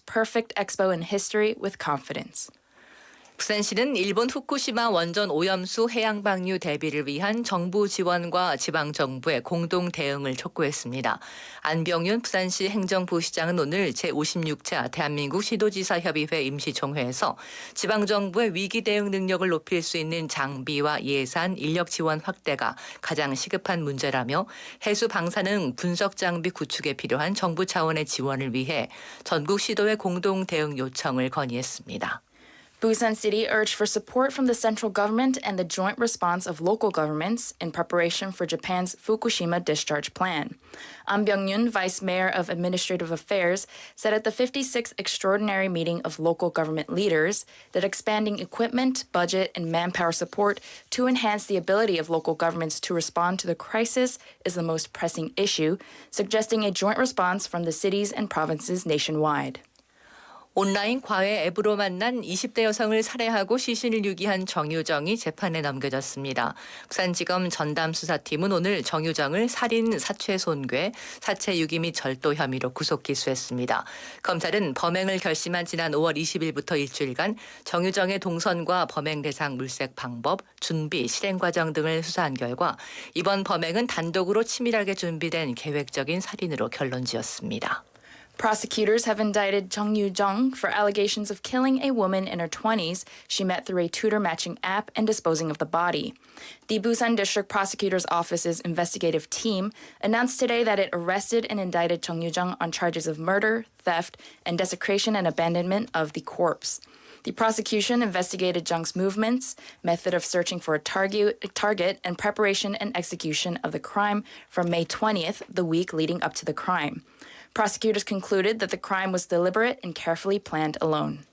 perfect expo in history with confidence. 부산시는 일본 후쿠시마 원전 오염수 해양 방류 대비를 위한 정부 지원과 지방정부의 공동 대응을 촉구했습니다. 안병윤 부산시 행정부시장은 오늘 제56차 대한민국 시도지사 협의회 임시총회에서 지방정부의 위기 대응 능력을 높일 수 있는 장비와 예산, 인력 지원 확대가 가장 시급한 문제라며 해수 방사능 분석 장비 구축에 필요한 정부 차원의 지원을 위해 전국 시도의 공동 대응 요청을 건의했습니다. Busan City urged for support from the central government and the joint response of local governments in preparation for Japan's Fukushima discharge plan. An Byung-yoon, Vice Mayor of Administrative Affairs, said at the 56th extraordinary meeting of local government leaders that expanding equipment, budget, and manpower support to enhance the ability of local governments to respond to the crisis is the most pressing issue, suggesting a joint response from the cities and provinces nationwide. 온라인 과외 앱으로 만난 20대 여성을 살해하고 시신을 유기한 정유정이 재판에 넘겨졌습니다. 부산지검 전담수사팀은 오늘 정유정을 살인, 사체 손괴, 사체 유기 및 절도 혐의로 구속 기소했습니다. 검찰은 범행을 결심한 지난 5월 20일부터 일주일간 정유정의 동선과 범행 대상 물색 방법, 준비, 실행 과정 등을 수사한 결과 이번 범행은 단독으로 치밀하게 준비된 계획적인 살인으로 결론지었습니다. Prosecutors have indicted Jung Yu-jung for allegations of killing a woman in her 20s she met through a tutor matching app and disposing of the body. The Busan District Prosecutor's Office's investigative team announced today that it arrested and indicted Jung Yu-jung on charges of murder, theft, and desecration and abandonment of the corpse. The prosecution investigated Jung's movements, method of searching for a target, and preparation and execution of the crime from May 20th, the week leading up to the crime. Prosecutors concluded that the crime was deliberate and carefully planned alone.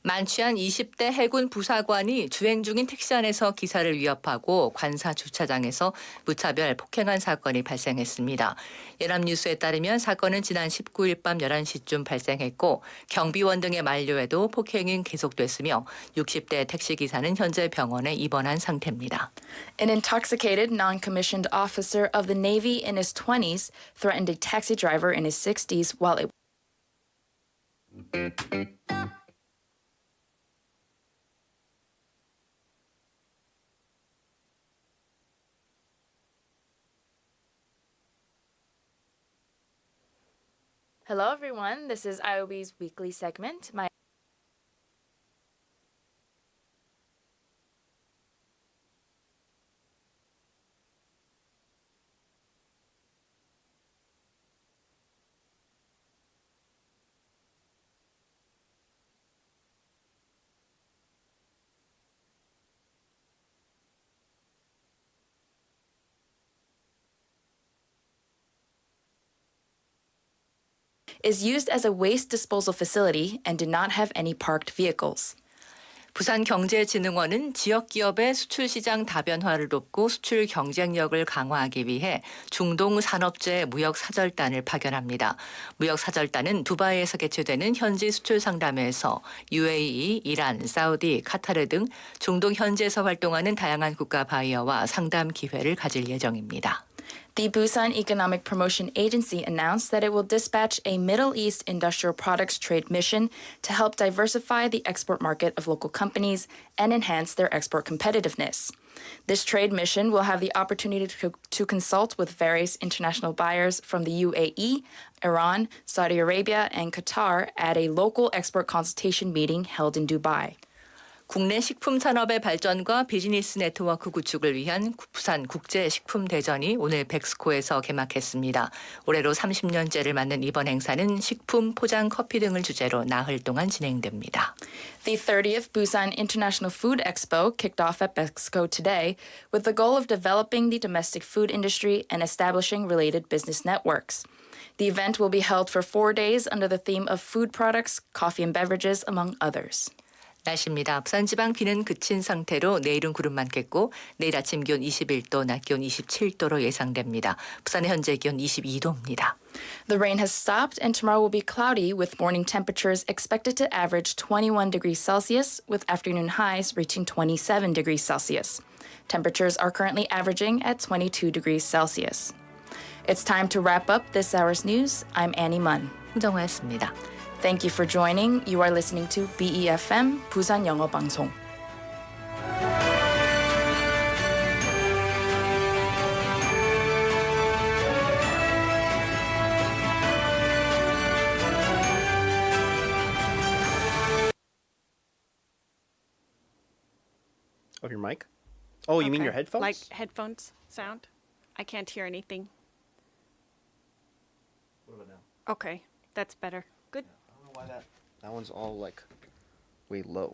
만취한 20대 해군 부사관이 주행 중인 택시 안에서 기사를 위협하고 관사 주차장에서 무차별 폭행한 사건이 발생했습니다. 연합뉴스에 따르면 사건은 지난 19일 밤 11시쯤 발생했고 경비원 등의 만료에도 폭행은 계속됐으며 60대 택시기사는 현재 병원에 입원한 상태입니다. An intoxicated, non-commissioned officer of the Navy in his 20s threatened a taxi driver in his 60s while it Hello everyone, this is IOB's weekly segment. Is used as a waste disposal facility and did not have any parked vehicles. 부산경제진흥원은 지역기업의 수출시장 다변화를 돕고 수출 경쟁력을 강화하기 위해 중동 산업재 무역사절단을 파견합니다. 무역사절단은 두바이에서 개최되는 현지 수출 상담회에서 UAE, 이란, 사우디, 카타르 등 중동 현지에서 활동하는 다양한 국가 바이어와 상담 기회를 가질 예정입니다. The Busan Economic Promotion Agency announced that it will dispatch a Middle East industrial products trade mission to help diversify the export market of local companies and enhance their export competitiveness. This trade mission will have the opportunity to consult with various international buyers from the UAE, Iran, Saudi Arabia, and Qatar at a local export consultation meeting held in Dubai. 국내 식품 산업의 발전과 비즈니스 네트워크 구축을 위한 부산 국제식품대전이 오늘 백스코에서 개막했습니다. 올해로 30년째를 맞는 이번 행사는 식품, 포장, 커피 등을 주제로 나흘 동안 진행됩니다. The 30th Busan International Food Expo kicked off at Bexco today with the goal of developing the domestic food industry and establishing related business networks. The event will be held for 4 days under the theme of food products, coffee and beverages, among others. 날씨입니다. 부산 지방 비는 그친 상태로 내일은 구름 많겠고 내일 아침 기온 21도, 낮 기온 27도로 예상됩니다. 부산의 현재 기온 22도입니다. The rain has stopped and tomorrow will be cloudy with morning temperatures expected to average 21 degrees Celsius with afternoon highs reaching 27 degrees Celsius. Temperatures are currently averaging at 22 degrees Celsius. It's time to wrap up this hour's news. I'm Annie Munn. 홍정화였습니다. Thank you for joining. You are listening to BEFM 부산영어방송. Of your mic? Oh, you mean Okay. your headphones? Like headphones sound? I can't hear anything. What about now? Okay, that's better. Good. I don't know why that one's all like way low.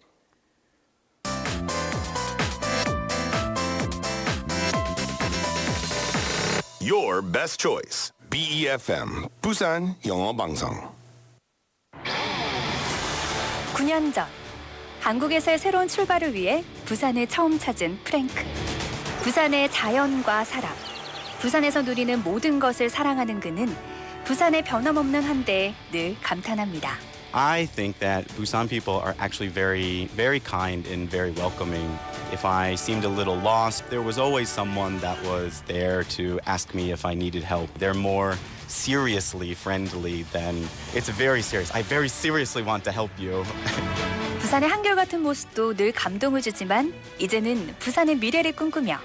Your best choice. BEFM 부산영어방송. 9년 전 한국에서의 새로운 출발을 위해 부산을 처음 찾은 프랭크. 부산의 자연과 사람, 부산에서 누리는 모든 것을 사랑하는 그는 부산의 변함없는 한대에 늘 감탄합니다. I think that Busan people are actually very, very kind and very welcoming. If I seemed a little lost, there was always someone that was there to ask me if I needed help. They're more seriously friendly than it's very serious. I very seriously want to help you. 부산의 한결같은 모습도 늘 감동을 주지만 이제는 부산의 미래를 꿈꾸며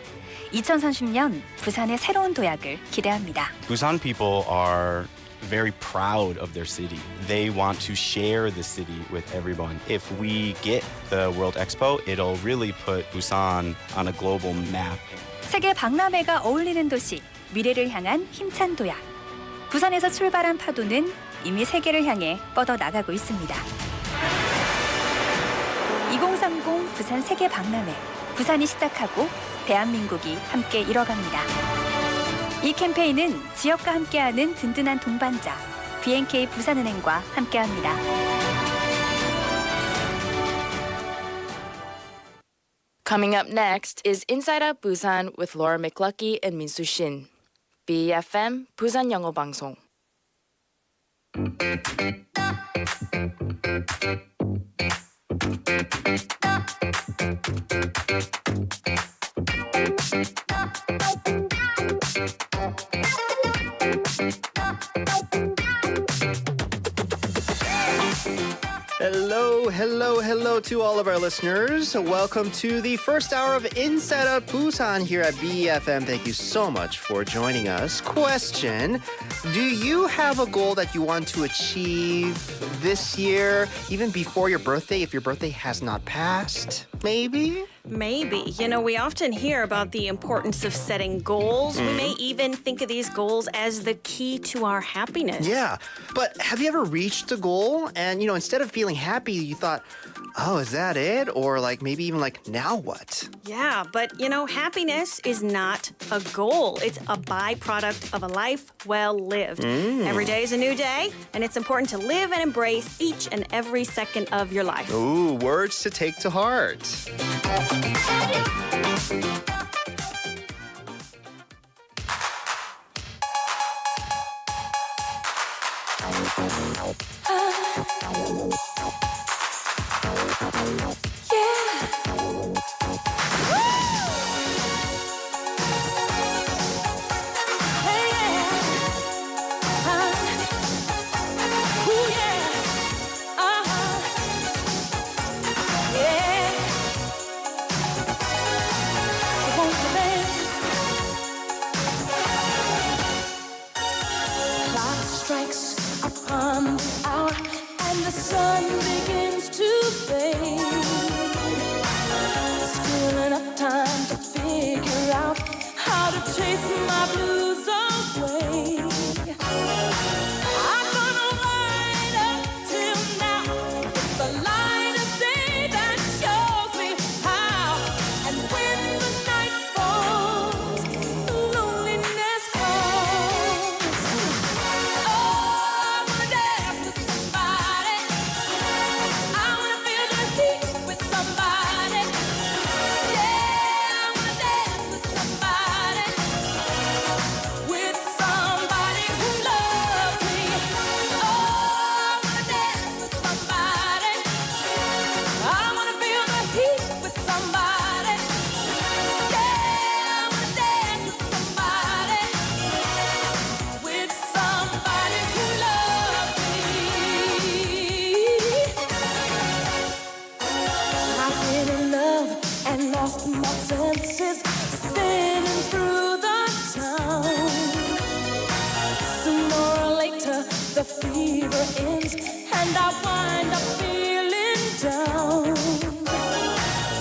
2030년 부산의 새로운 도약을 기대합니다. Busan people are very proud of their city. They want to share the city with everyone. If we get the World Expo, it'll really put Busan on a global map. 세계 박람회가 어울리는 도시, 미래를 향한 힘찬 도약. 부산에서 출발한 파도는 이미 세계를 향해 뻗어 나가고 있습니다. 2030 부산 세계 박람회. 부산이 시작하고 대한민국이 함께 이뤄갑니다. 이 캠페인은 지역과 함께하는 든든한 동반자 BNK 부산은행과 함께합니다. Coming up next is Inside Out Busan with Laura McLucky and Minsu Shin. BEFM 부산영어방송. Hello to all of our listeners. Welcome to the first hour of Inside Out Busan here at BEFM. Thank you so much for joining us. Question: do you have a goal that you want to achieve this year, even before your birthday, if your birthday has not passed? Maybe? Maybe. You know, we often hear about the importance of setting goals. We may even think of these goals as the key to our happiness. Yeah, but have you ever reached a goal and, instead of feeling happy, you thought, oh, is that it? Or like maybe even like, now what? Yeah, but happiness is not a goal. It's a byproduct of a life well lived. Every day is a new day, and it's important to live and embrace each and every second of your life. Ooh, words to take to heart. and I wind up feeling down.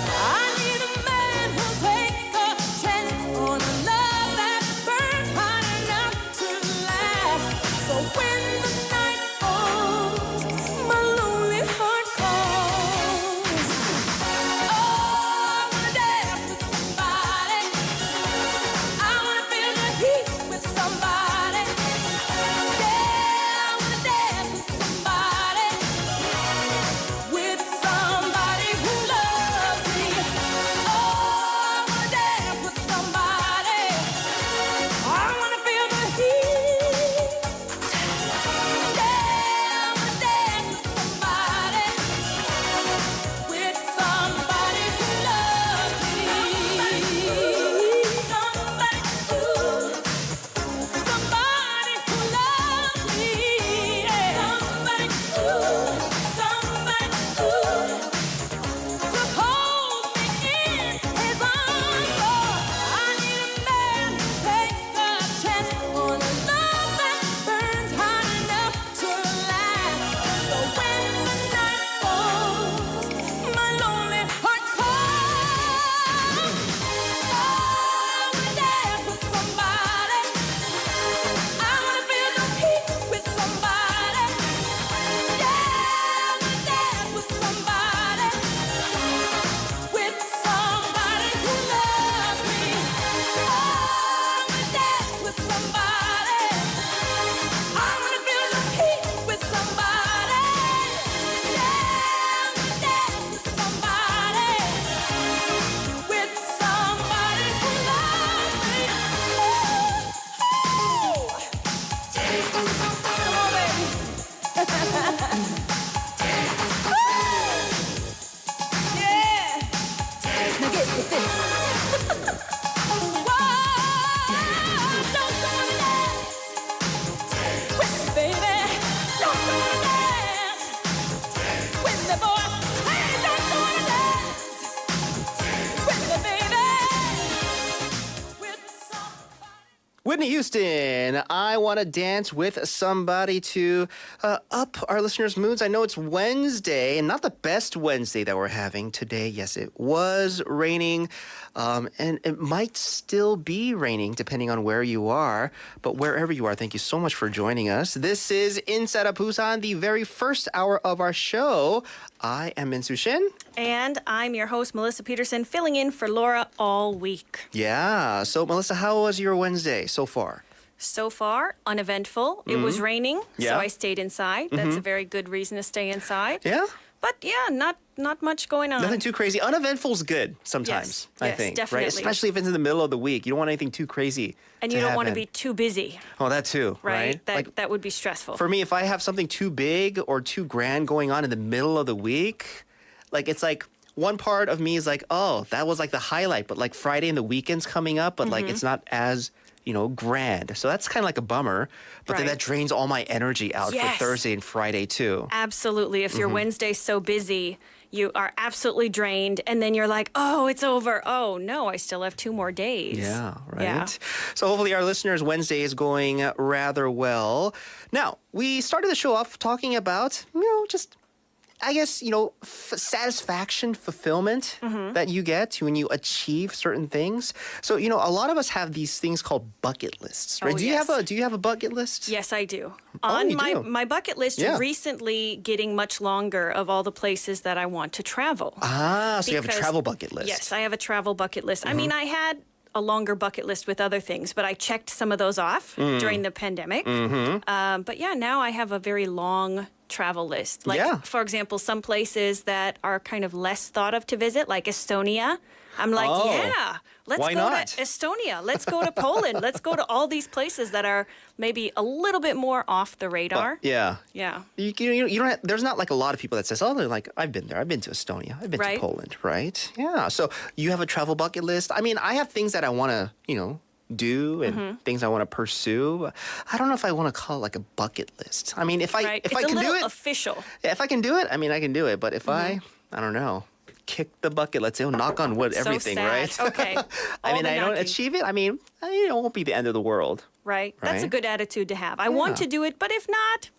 I need a man who'll take a chance on a love that burns hot enough to last. So when the night falls, my lonely heart calls. Oh, I wanna dance with somebody. I wanna feel the heat with somebody. Yeah, I wanna dance with somebody. With somebody who loves me. Oh, I wanna dance with somebody. I wanna feel the heat. Yeah, I wanna dance with somebody. With somebody who loves me. Somebody who loves me. Yeah. Somebody who to hold me in his arms. Oh, I need a man to take a chance on a love that burns hot enough to last. So when the night falls, my lonely heart calls. Oh, I wanna dance with somebody. I wanna feel the heat with somebody. Yeah, I wanna dance with somebody. With somebody who loves me. Oh, I wanna dance with somebody. I wanna feel the heat with somebody. Yeah, I wanna dance with somebody. With somebody who loves me. Come on, baby. Yeah. Now get with this. Whoa, don't you wanna dance with me, baby? Don't you wanna dance with me, boy? Hey, don't you wanna dance with me, baby? With somebody. Whitney Houston, I want to dance with somebody to up our listeners' moods. I know it's Wednesday, and not the best Wednesday that we're having today. Yes, it was raining, and it might still be raining depending on where you are. But wherever you are, thank you so much for joining us. This is Inside Out Busan, the very first hour of our show. I am Min Soo Shin. And I'm your host, Melissa Peterson, filling in for Laura all week. Yeah. So, Melissa, how was your Wednesday so far? So far, uneventful. It was raining, Yeah. so I stayed inside. That's a very good reason to stay inside. Yeah. But yeah, not much going on. Nothing too crazy. Uneventful's good sometimes, I yes, think. definitely. Right? Especially if it's in the middle of the week. You don't want anything too crazy. And you don't want to happen. be too busy, Oh, that too, right? right? That would be stressful. For me, if I have something too big or too grand going on in the middle of the week, it's like one part of me is like, oh, that was like the highlight, but like Friday and the weekend's coming up, but like it's not as, grand. So that's kind of like a bummer, but then Right. that drains all my energy out Yes. for Thursday and Friday too. Absolutely. If your Wednesday's so busy, you are absolutely drained, and then you're like, oh, it's over. Oh, no, I still have 2 more days. Yeah, right. Yeah. So hopefully our listeners' Wednesday is going rather well. Now, we started the show off talking about, just, I guess, satisfaction, fulfillment that you get when you achieve certain things. So, a lot of us have these things called bucket lists, right? Oh, do you yes. have a bucket list? Yes, I do. Oh, On you my, do? my bucket list, Yeah. recently getting much longer of all the places that I want to travel. Ah, so you have a Because- travel bucket list. Yes, I have a travel bucket list. I mean, I had a longer bucket list with other things, but I checked some of those off during the pandemic. But yeah, now I have a very long travel list. Like, Yeah. for example, some places that are kind of less thought of to visit, like Estonia. I'm like, Oh, yeah, let's why go not? to Estonia. Let's go to Poland. Let's go to all these places that are maybe a little bit more off the radar. Yeah. Yeah. You don't have, there's not like a lot of people that says, oh, they're like, I've been there. I've been to Estonia. I've been Right. to Poland, right? Yeah. So you have a travel bucket list. I mean, I have things that I want to, do and things I want to pursue. I don't know if I want to call it like a bucket list. I mean, if I Right. if It's I a can do little it, official. if I can do it, I mean, I can do it. But if I don't know, kick the bucket, let's say, knock on wood, So everything, sad. right? Okay. I All mean, the I don't knocking. achieve it. I mean, it won't be the end of the world. right? That's a Right. good attitude to have. I want to do it, but if not,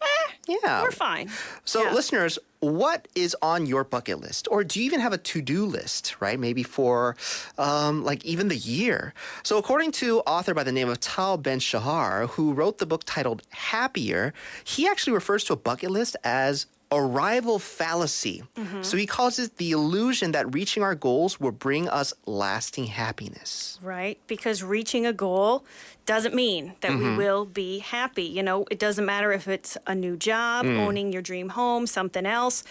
Yeah. we're fine. So, Yeah. listeners, what is on your bucket list? Or do you even have a to-do list, right? Maybe for like even the year. So, according to author by the name of Tal Ben-Shahar, who wrote the book titled Happier, he actually refers to a bucket list as arrival fallacy. So he calls it the illusion that reaching our goals will bring us lasting happiness. Right? Because reaching a goal doesn't mean that we will be happy. You know, it doesn't matter if it's a new job, owning your dream home, something else.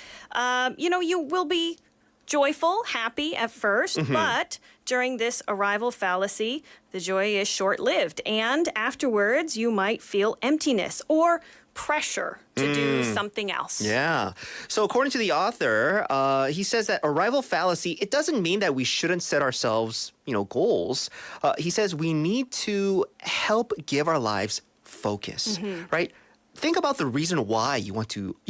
You know, you will be joyful, happy at first, but during this arrival fallacy, the joy is short lived. And afterwards, you might feel emptiness or pressure to do something else. Yeah. So according to the author, he says that arrival fallacy, it doesn't mean that we shouldn't set ourselves, goals. He says we need to help give our lives focus, right? Think about the reason why you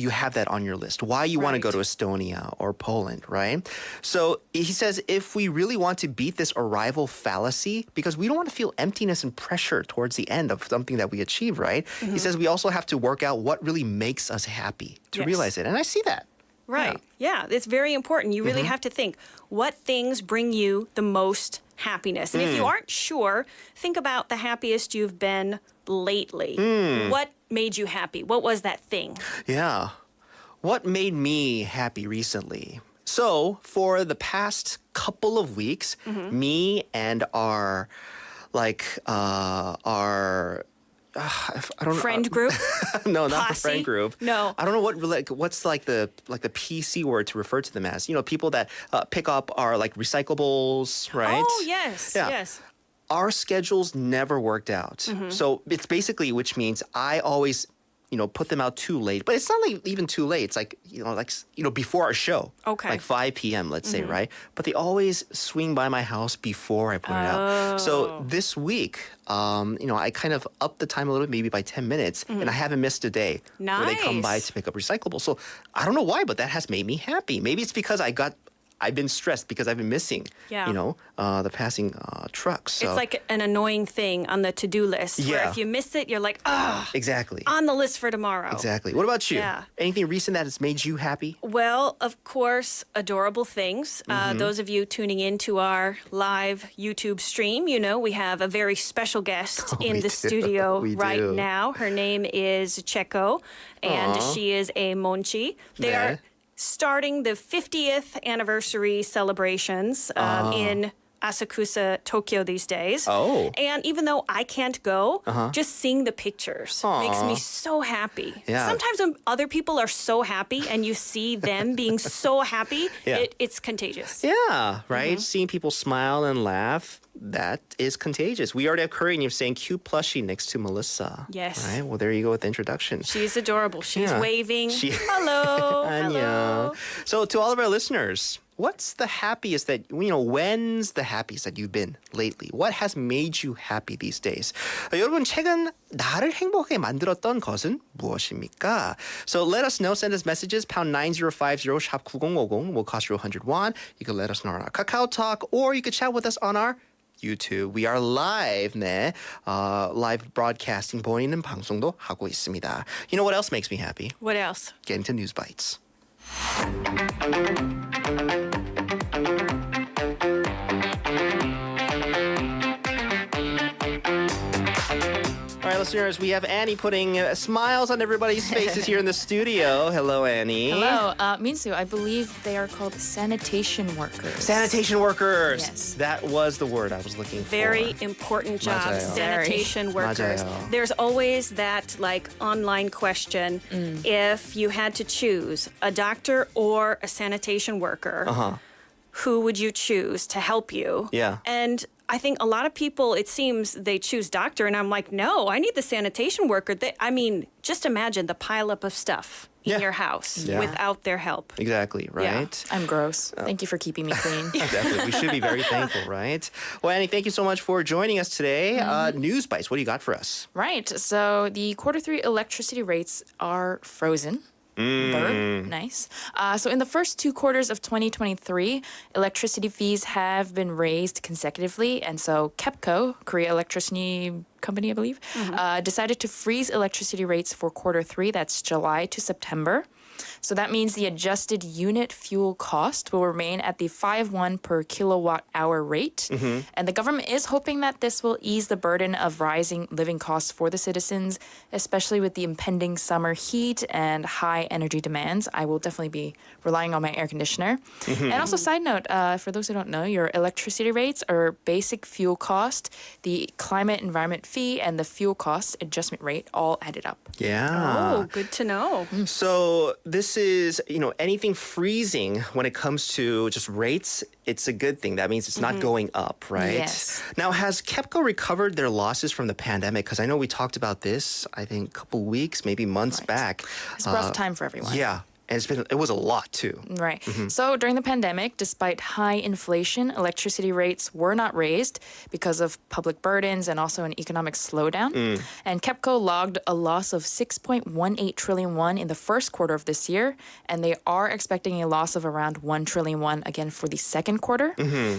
have that on your list, why you want to go to Estonia or Poland, right? So he says if we really want to beat this arrival fallacy, because we don't want to feel emptiness and pressure towards the end of something that we achieve, right? He says we also have to work out what really makes us happy to Yes. realize it. And I see that. Right. Yeah, it's very important. You really have to think what things bring you the most happiness. And if you aren't sure, think about the happiest you've been lately. What made you happy? What was that thing? Yeah. What made me happy recently? So, for the past couple of weeks, me and our I don't know. Friend group? No, not the Posse? friend group. No. I don't know what's the PC word to refer to them as. People that pick up our recyclables, right? Oh, yes. Yeah. Yes. Our schedules never worked out. So it's basically, which means I always, put them out too late. But it's not even too late. It's before our show. Okay. Like 5 p.m., let's say, right? But they always swing by my house before I put it out. So this week, I kind of upped the time a little bit, maybe by 10 minutes, and I haven't missed a day where they come by Nice. to pick up recyclables. So I don't know why, but that has made me happy. Maybe it's because I've been stressed because I've been missing, Yeah. the passing trucks. So. It's like an annoying thing on the to-do list where Yeah. if you miss it, you're like, Exactly. on the list for tomorrow. Exactly. What about you? Yeah. Anything recent that has made you happy? Well, of course, adorable things. Those of you tuning into our live YouTube stream, we have a very special guest in we the do. studio We right do. now. Her name is Checo, and Aw. she is a monchi. They 네. are starting the 50th anniversary celebrations in Asakusa, Tokyo these days. Oh. And even though I can't go, just seeing the pictures makes me so happy. Yeah. Sometimes when other people are so happy and you see them being so happy, Yeah. it's contagious. Yeah, right? Seeing people smile and laugh, that is contagious. We already have Curry and you're saying cute plushie next to Melissa. Yes. Right? Well, there you go with the introduction. She's adorable. She's Yeah. waving. She- Hello. Hello. Hello. So to all of our listeners, what's the happiest that, when's the happiest that you've been lately? What has made you happy these days? 여러분, 최근 나를 행복하게 만들었던 것은 무엇입니까? So let us know. Send us messages. pound 9050 shop 9050 will cost you 100 won. You can let us know on our Kakao Talk or you can chat with us on our YouTube. We are live, 네. Live broadcasting 보이는 방송도 하고 있습니다. You know what else makes me happy? What else? Getting to News Bites. All right, listeners, we have Annie putting smiles on everybody's faces here in the studio. Hello, Annie. Hello, Minsu. I believe they are called sanitation workers. Sanitation workers. Yes. That was the word I was looking for. Very important job, 맞아요. sanitation workers. 맞아요. There's always that online question. If you had to choose a doctor or a sanitation worker, who would you choose to help you? Yeah. And I think a lot of people, it seems they choose doctor, and I'm like, no, I need the sanitation worker. Just imagine the pileup of stuff Yeah. in your house Yeah. without their help. Exactly, right? I'm gross. Thank you for keeping me clean. Definitely. We should be very thankful, right? Well, Annie, thank you so much for joining us today. News Bites, what do you got for us? Right. So the Q3 electricity rates are frozen. Nice. So in the first 2 quarters of 2023, electricity fees have been raised consecutively. And so KEPCO, Korea Electricity Company, I believe, decided to freeze electricity rates for quarter 3. That's July to September. So that means the adjusted unit fuel cost will remain at the 5 won per kilowatt hour rate. And the government is hoping that this will ease the burden of rising living costs for the citizens, especially with the impending summer heat and high energy demands. I will definitely be relying on my air conditioner. And also, side note, for those who don't know, your electricity rates are basic fuel cost, the climate environment fee, and the fuel cost adjustment rate all added up. Yeah. Oh, good to know. So this is, anything freezing when it comes to just rates, it's a good thing. That means it's not going up, right? Yes. Now, has KEPCO recovered their losses from the pandemic? Because I know we talked about this, I think, a couple weeks, maybe months back. It's a rough time for everyone. Yeah. And it was a lot too. Right. So during the pandemic, despite high inflation, electricity rates were not raised because of public burdens and also an economic slowdown. And KEPCO logged a loss of 6.18 trillion won in the first quarter of this year, and they are expecting a loss of around 1 trillion won again for the second quarter.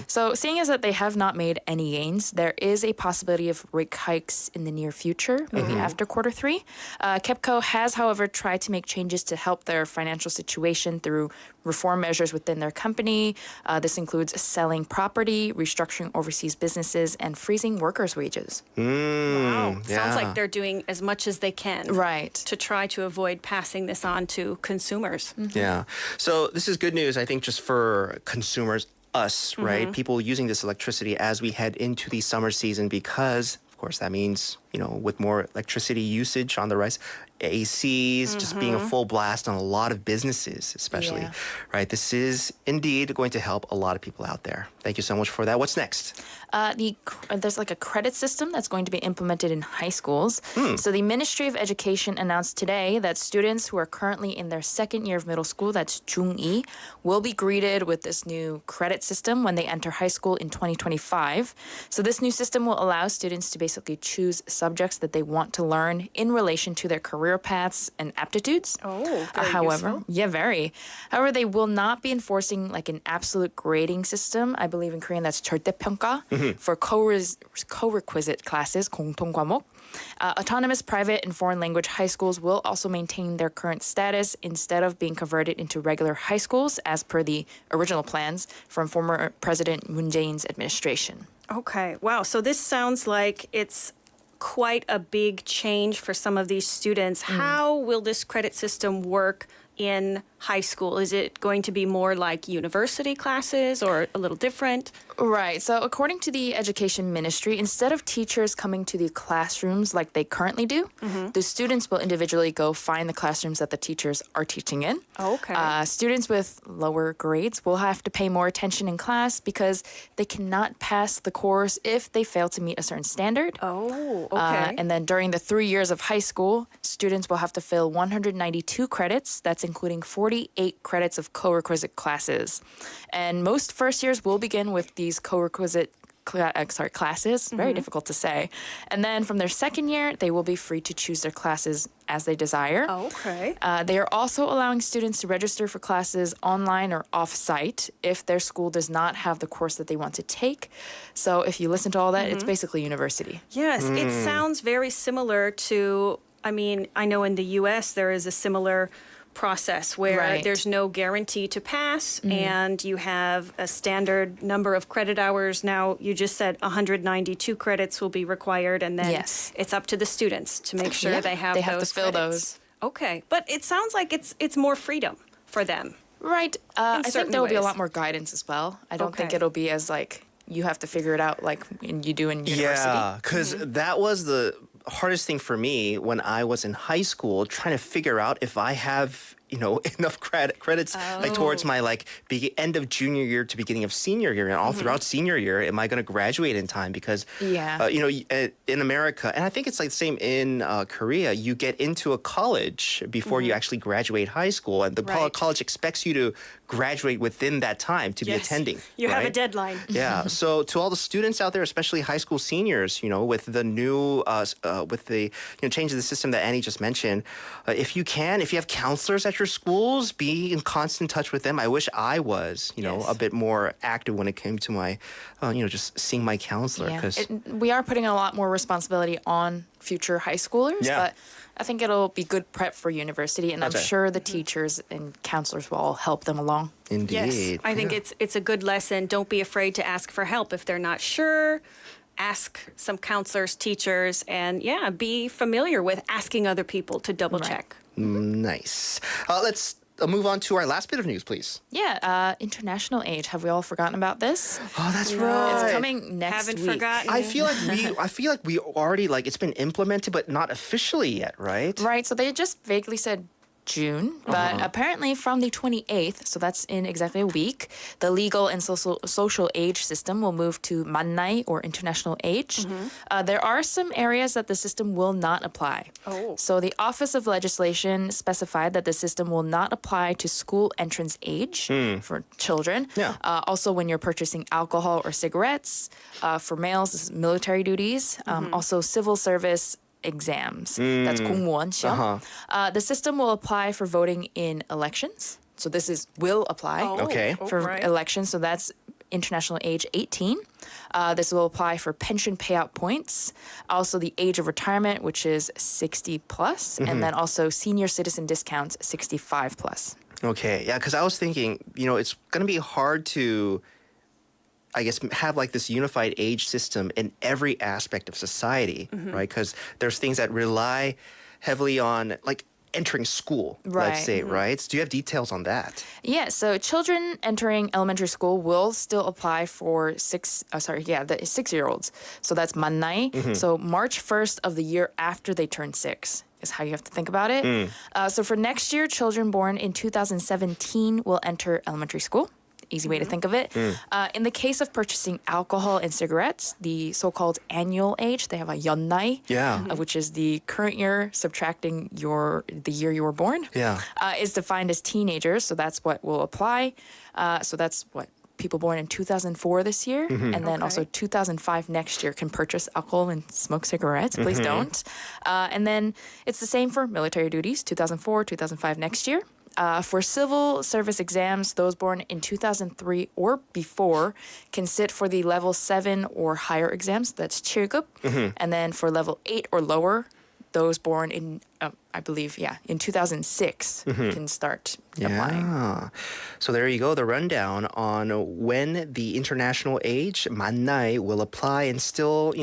So seeing as that they have not made any gains, there is a possibility of rate hikes in the near future, maybe after quarter 3. KEPCO has, however, tried to make changes to help their financial situation through reform measures within their company. This includes selling property, restructuring overseas businesses, and freezing workers' wages. Wow. Sounds yeah. like they're doing as much as they can. Right. To try to avoid passing this on to consumers. Yeah. So this is good news, I think, just for consumers, us, right? People using this electricity as we head into the summer season because, of course, that means, with more electricity usage on the rise, ACs just being a full blast on a lot of businesses, especially, Yeah. right? This is indeed going to help a lot of people out there. Thank you so much for that. What's next? There's like a credit system that's going to be implemented in high schools. So the Ministry of Education announced today that students who are currently in their second year of middle school, that's 중2, will be greeted with this new credit system when they enter high school in 2025. So this new system will allow students to basically choose subjects that they want to learn in relation to their career paths and aptitudes. Oh, very However, useful. yeah, very. However, they will not be enforcing like an absolute grading system. I believe in Korean that's 절대평가 for co-requisite classes, 공통과목. Autonomous private and foreign language high schools will also maintain their current status instead of being converted into regular high schools as per the original plans from former President Moon Jae-in's administration. Okay. Wow. So this sounds like it's quite a big change for some of these students. How will this credit system work in high school? Is it going to be more like university classes or a little different? Right. So according to the Education Ministry, instead of teachers coming to the classrooms like they currently do, the students will individually go find the classrooms that the teachers are teaching in. Okay. Students with lower grades will have to pay more attention in class because they cannot pass the course if they fail to meet a certain standard. Oh, okay. And then during the 3 years of high school, students will have to fill 192 credits. That's including 48 credits of co-requisite classes. And most first years will begin with these co-requisite classes. Very difficult to say. And then from their second year, they will be free to choose their classes as they desire. Okay. They are also allowing students to register for classes online or off-site if their school does not have the course that they want to take. So if you listen to all that, it's basically university. Yes, it sounds very similar to, I know in the US there is a similar process where Right. there's no guarantee to pass and you have a standard number of credit hours. Now, you just said 192 credits will be required, and then Yes. it's up to the students to make sure Yeah, they have they have to those fill credits. those. Okay, but it sounds like it's more freedom for them. Right. I think certain there will be a ways. lot more guidance as well. I don't think Okay. it'll be as like you have to figure it out like you do in university. Yeah, because that was the hardest thing for me when I was in high school, trying to figure out if I have enough credits like towards my end of junior year to beginning of senior year, and all throughout senior year, am I going to graduate in time? Because Yeah. in America, and I think it's like the same in Korea, you get into a college before you actually graduate high school, and the Right. college expects you to graduate within that time to be Yes. attending. You have a right? deadline. Yeah. So to all the students out there, especially high school seniors, with the new change of the system that Annie just mentioned, if you have counselors at your after schools, be in constant touch with them. I wish I was, Yes. a bit more active when it came to my, just seeing my counselor. Yeah. 'Cause- We are putting a lot more responsibility on future high schoolers, Yeah. but I think it'll be good prep for university, and I'm 맞아요. sure the teachers and counselors will all help them along. Indeed. Yes, I think it's a good lesson. Don't be afraid to ask for help if they're not sure. Ask some counselors, teachers, and be familiar with asking other people to double check. Nice. Let's move on to our last bit of news, please. Yeah, international age. Have we all forgotten about this? Oh, that's right. It's coming next Haven't week. forgotten. I feel like we already it's been implemented, but not officially yet, right? Right, so they just vaguely said June, but apparently from the 28th, so that's in exactly a week, the legal and social age system will move to 만나이 or international age. There are some areas that the system will not apply. Oh. So the Office of Legislation specified that the system will not apply to school entrance age for children. Yeah. Also, when you're purchasing alcohol or cigarettes, for males, this is military duties, also civil service exams. That's 공무원 시험. The system will apply for voting in elections. So this is will apply Okay. for right. elections. So that's international age 18. This will apply for pension payout points. Also the age of retirement, which is 60 plus, and then also senior citizen discounts 65 plus. Okay. Yeah, because I was thinking, it's going to be hard to, I guess, have this unified age system in every aspect of society, right? Because there's things that rely heavily on entering school, let's Right. say, right? Do you have details on that? Yeah, so children entering elementary school will still apply for the 6-year-olds. So that's 만나이. So March 1st of the year after they turn 6 is how you have to think about it. So for next year, children born in 2017 will enter elementary school. Easy way to think of it. In the case of purchasing alcohol and cigarettes, the so-called annual age, they have a 연나이, which is the current year subtracting the year you were born, Yeah. is defined as teenagers. So that's what will apply. So that's what people born in 2004 this year, and then also 2005 next year can purchase alcohol and smoke cigarettes. Please don't. And then it's the same for military duties, 2004, 2005 next year. For civil service exams, those born in 2003 or before can sit for the level 7 or higher exams. That's 7급. And then for level 8 or lower, those born in, I believe, in 2006 can start applying. Yeah. So there you go, the rundown on when the international age, 만나이, will apply, and still,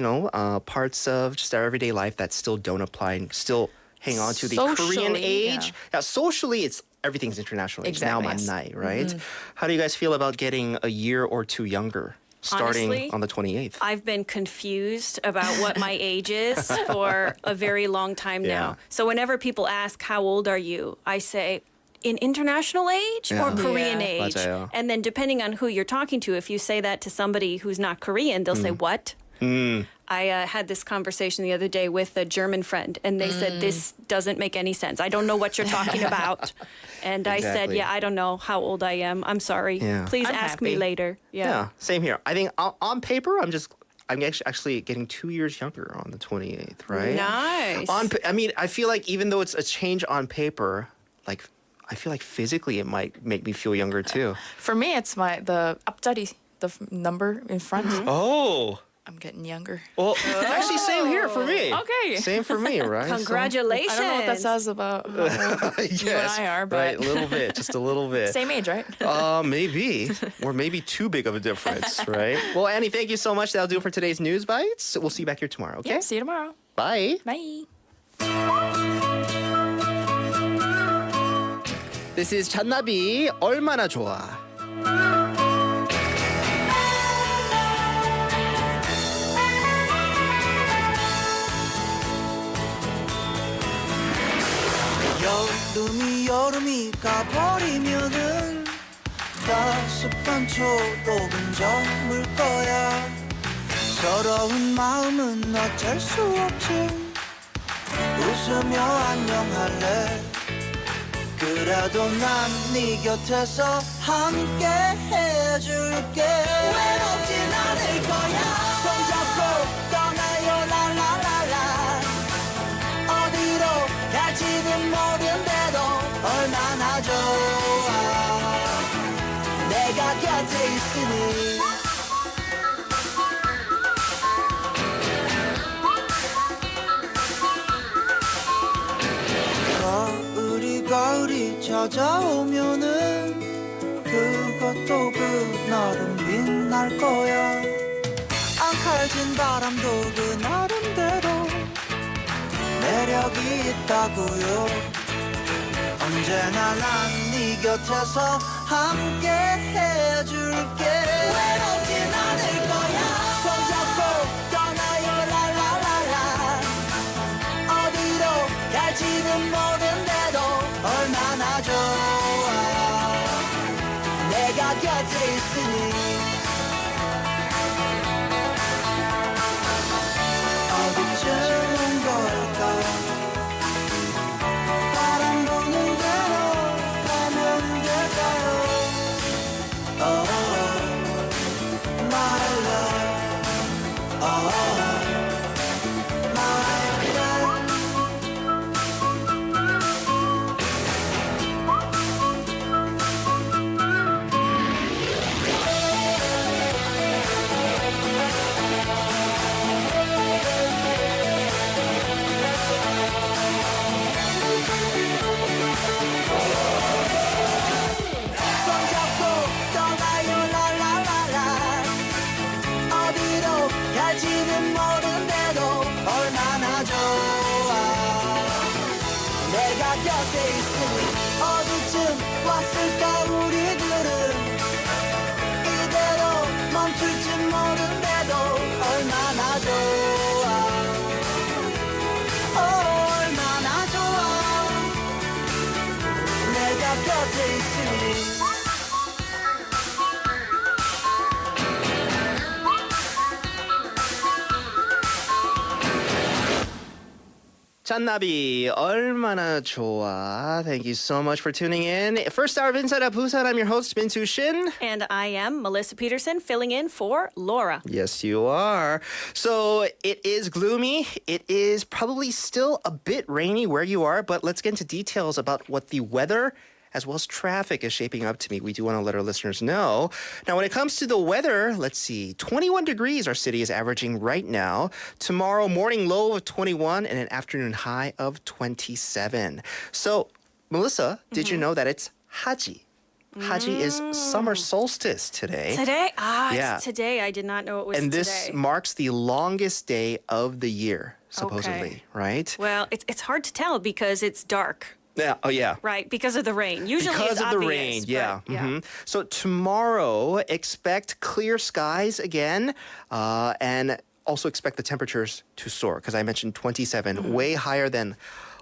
parts of just our everyday life that still don't apply and still hang on to the Korean Socially, age. Yeah, socially, everything's international age. Exactly, Now yes. 만나이, right? How do you guys feel about getting a year or two younger? Starting Honestly, on the 28th. I've been confused about what my age is for a very long time Yeah. now. So whenever people ask, how old are you? I say, in international age or Yeah. Korean Yeah. age? 맞아요. And then depending on who you're talking to, if you say that to somebody who's not Korean, they'll say, what? I had this conversation the other day with a German friend, and they said, this doesn't make any sense. I don't know what you're talking about. And I said, Exactly. I don't know how old I am. I'm sorry. Yeah. Please I'm ask me happy. later. Yeah, same here. I think on paper, I'm actually getting 2 years younger on the 28th, right? Nice. I feel like even though it's a change on paper, I feel like physically it might make me feel younger too. For me, it's the 앞자리, the number in front. Oh, I'm getting younger. well, actually, same here for me. Okay. Same for me, right? So- Congratulations. I don't know what that says about how old yes, you and I are, but right, a little bit, just a little bit. same age, right? Maybe, or maybe too big of a difference, right? Well, Annie, thank you so much. That'll do it for today's News Bites. We'll see you back here tomorrow, okay? Yeah, see you tomorrow. Bye. Bye. This is 잔나비, 얼마나 좋아. 여름이 가버리면은 따뜻한 초록은 저물 거야. 서러운 마음은 어쩔 수 없지. 웃으며 안녕할래. 그래도 난 네 곁에서 함께 해줄게. 외롭진 않을 거야. 손잡고 떠나요 라라라라. 어디로 갈지는 모른대도 얼마나 좋아 내가 곁에 있으니 거울이 찾아오면은 그것도 그나름 빛날 거야 앙칼진 바람도 그 나름대로 매력이 있다고요 언제나 난 네 곁에서 함께 해줄게 외롭진 않을 거야 손잡고 떠나요 랄랄랄라 어디로 갈지는 모른대도 얼마나 좋아 내가 곁에 있으니 어디쯤인 걸까 바람 부는 대로 가면 될까요 My love My love 손잡고 떠나요 랄랄랄라 어디로 갈지는 모른대도 얼마나 좋아 내가 곁에 있으니 어디쯤 왔을까 우리들은 이대로 멈출지 모른대도 얼마나 좋아 얼마나 좋아 내가 곁에 있으니 잔나비 얼마나 좋아. Thank you so much for tuning in. First hour of Inside Out Busan. I'm your host, Min-Soo Shin. And I am Melissa Peterson, filling in for Laura. Yes, you are. So it is gloomy. It is probably still a bit rainy where you are, but let's get into details about what the weather as well as traffic is shaping up to be. We do want to let our listeners know. Now, when it comes to the weather, let's see, 21 degrees our city is averaging right now. Tomorrow, morning low of 21 and an afternoon high of 27. So, Melissa, did you know that it's Haji? Haji is summer solstice today. Today? Yeah. It's today. I did not know it was And this today. marks the longest day of the year, supposedly, Okay. right? Well, it's hard to tell because it's dark, Yeah. Oh, yeah. right? Because of the rain. Usually Because it's of the obvious, rain, yeah. but Mhm. So tomorrow, expect clear skies again, and also expect the temperatures to soar. Because I mentioned 27, way higher than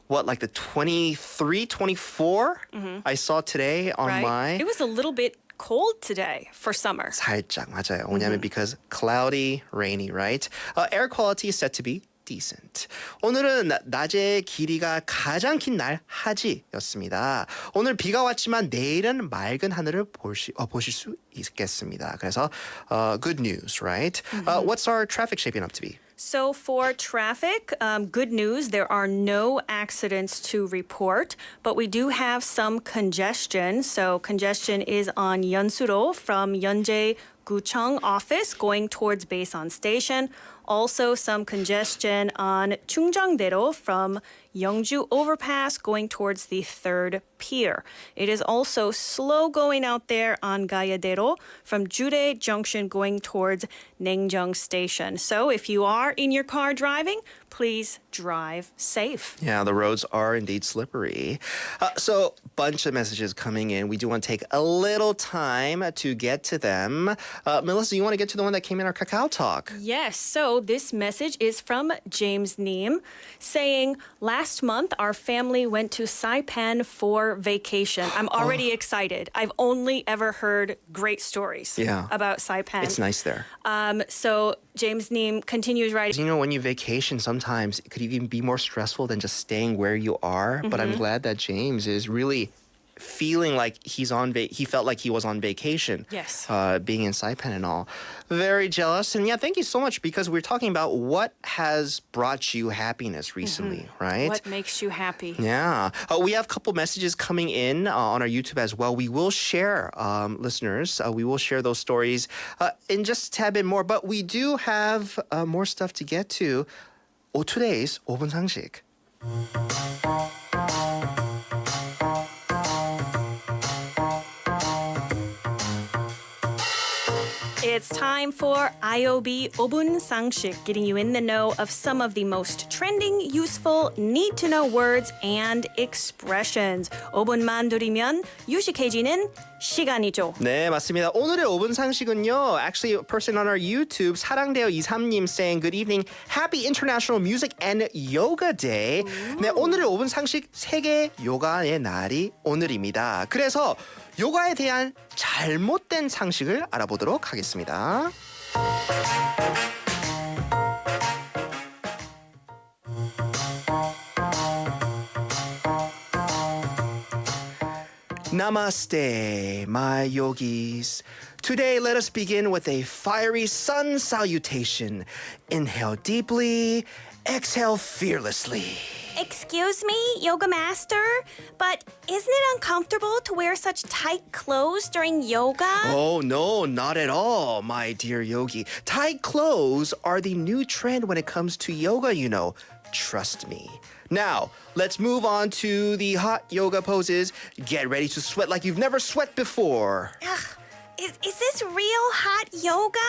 what, like the 23, 24 I saw today on right? my. It was a little bit cold today for summer. 살짝 맞아요. 왜냐면 because cloudy, rainy, right? Air quality is set to be decent. 오늘은 낮의 길이가 가장 긴 날 하지였습니다. 오늘 비가 왔지만 내일은 맑은 하늘을 보실 수 있겠습니다. 그래서 good news, right? What's our traffic shaping up to be? So for traffic, good news, there are no accidents to report, but we do have some congestion. So congestion is on Yeonsuro from Yeonjae-gucheong office going towards Baesan Station. Also some congestion on Chungjeongdaero from Yeongju Overpass going towards the 3rd pier. It is also slow going out there on Gayadero from Judae Junction going towards Naengjeong Station. So if you are in your car driving, please drive safe. Yeah, the roads are indeed slippery. So, bunch of messages coming in. We do want to take a little time to get to them. Melissa, you want to get to the one that came in our Kakao Talk? Yes, so this message is from James Neem saying, last month our family went to Saipan for vacation. I'm already excited. I've only ever heard great stories about Saipan. It's nice there. So James Neem continues writing. You know, when you vacation, sometimes it could even be more stressful than just staying where you are. But I'm glad that James is really feeling like he felt like he was on vacation. Yes. Being in Saipan and all. Very jealous. And yeah, thank you so much because we're talking about what has brought you happiness recently, right? What makes you happy? Yeah. We have a couple messages coming in on our YouTube as well. We will share, listeners, we will share those stories in just a tad bit more. But we do have more stuff to get to. Today's 5분 상식. It's time for IOB 5분 상식, getting you in the know of some of the most trending, useful, need-to-know words and expressions. 5분만 들이면 유식해지는 시간이죠. 네, 맞습니다. 오늘의 5분 상식은요. Actually, a person on our YouTube, 사랑대요 23님 saying good evening. Happy International Music and Yoga Day. 네, 오늘의 5분 상식 세계 요가의 날이 오늘입니다. 그래서 요가에 대한 잘못된 상식을 알아보도록 하겠습니다. Namaste, my yogis. Today, let us begin with a fiery sun salutation. Inhale deeply, exhale fearlessly. Excuse me, yoga master, but isn't it uncomfortable to wear such tight clothes during yoga? Oh, no, not at all, my dear yogi. Tight clothes are the new trend when it comes to yoga, you know. Trust me. Now, let's move on to the hot yoga poses. Get ready to sweat like you've never sweat before. Ugh, is this real hot yoga?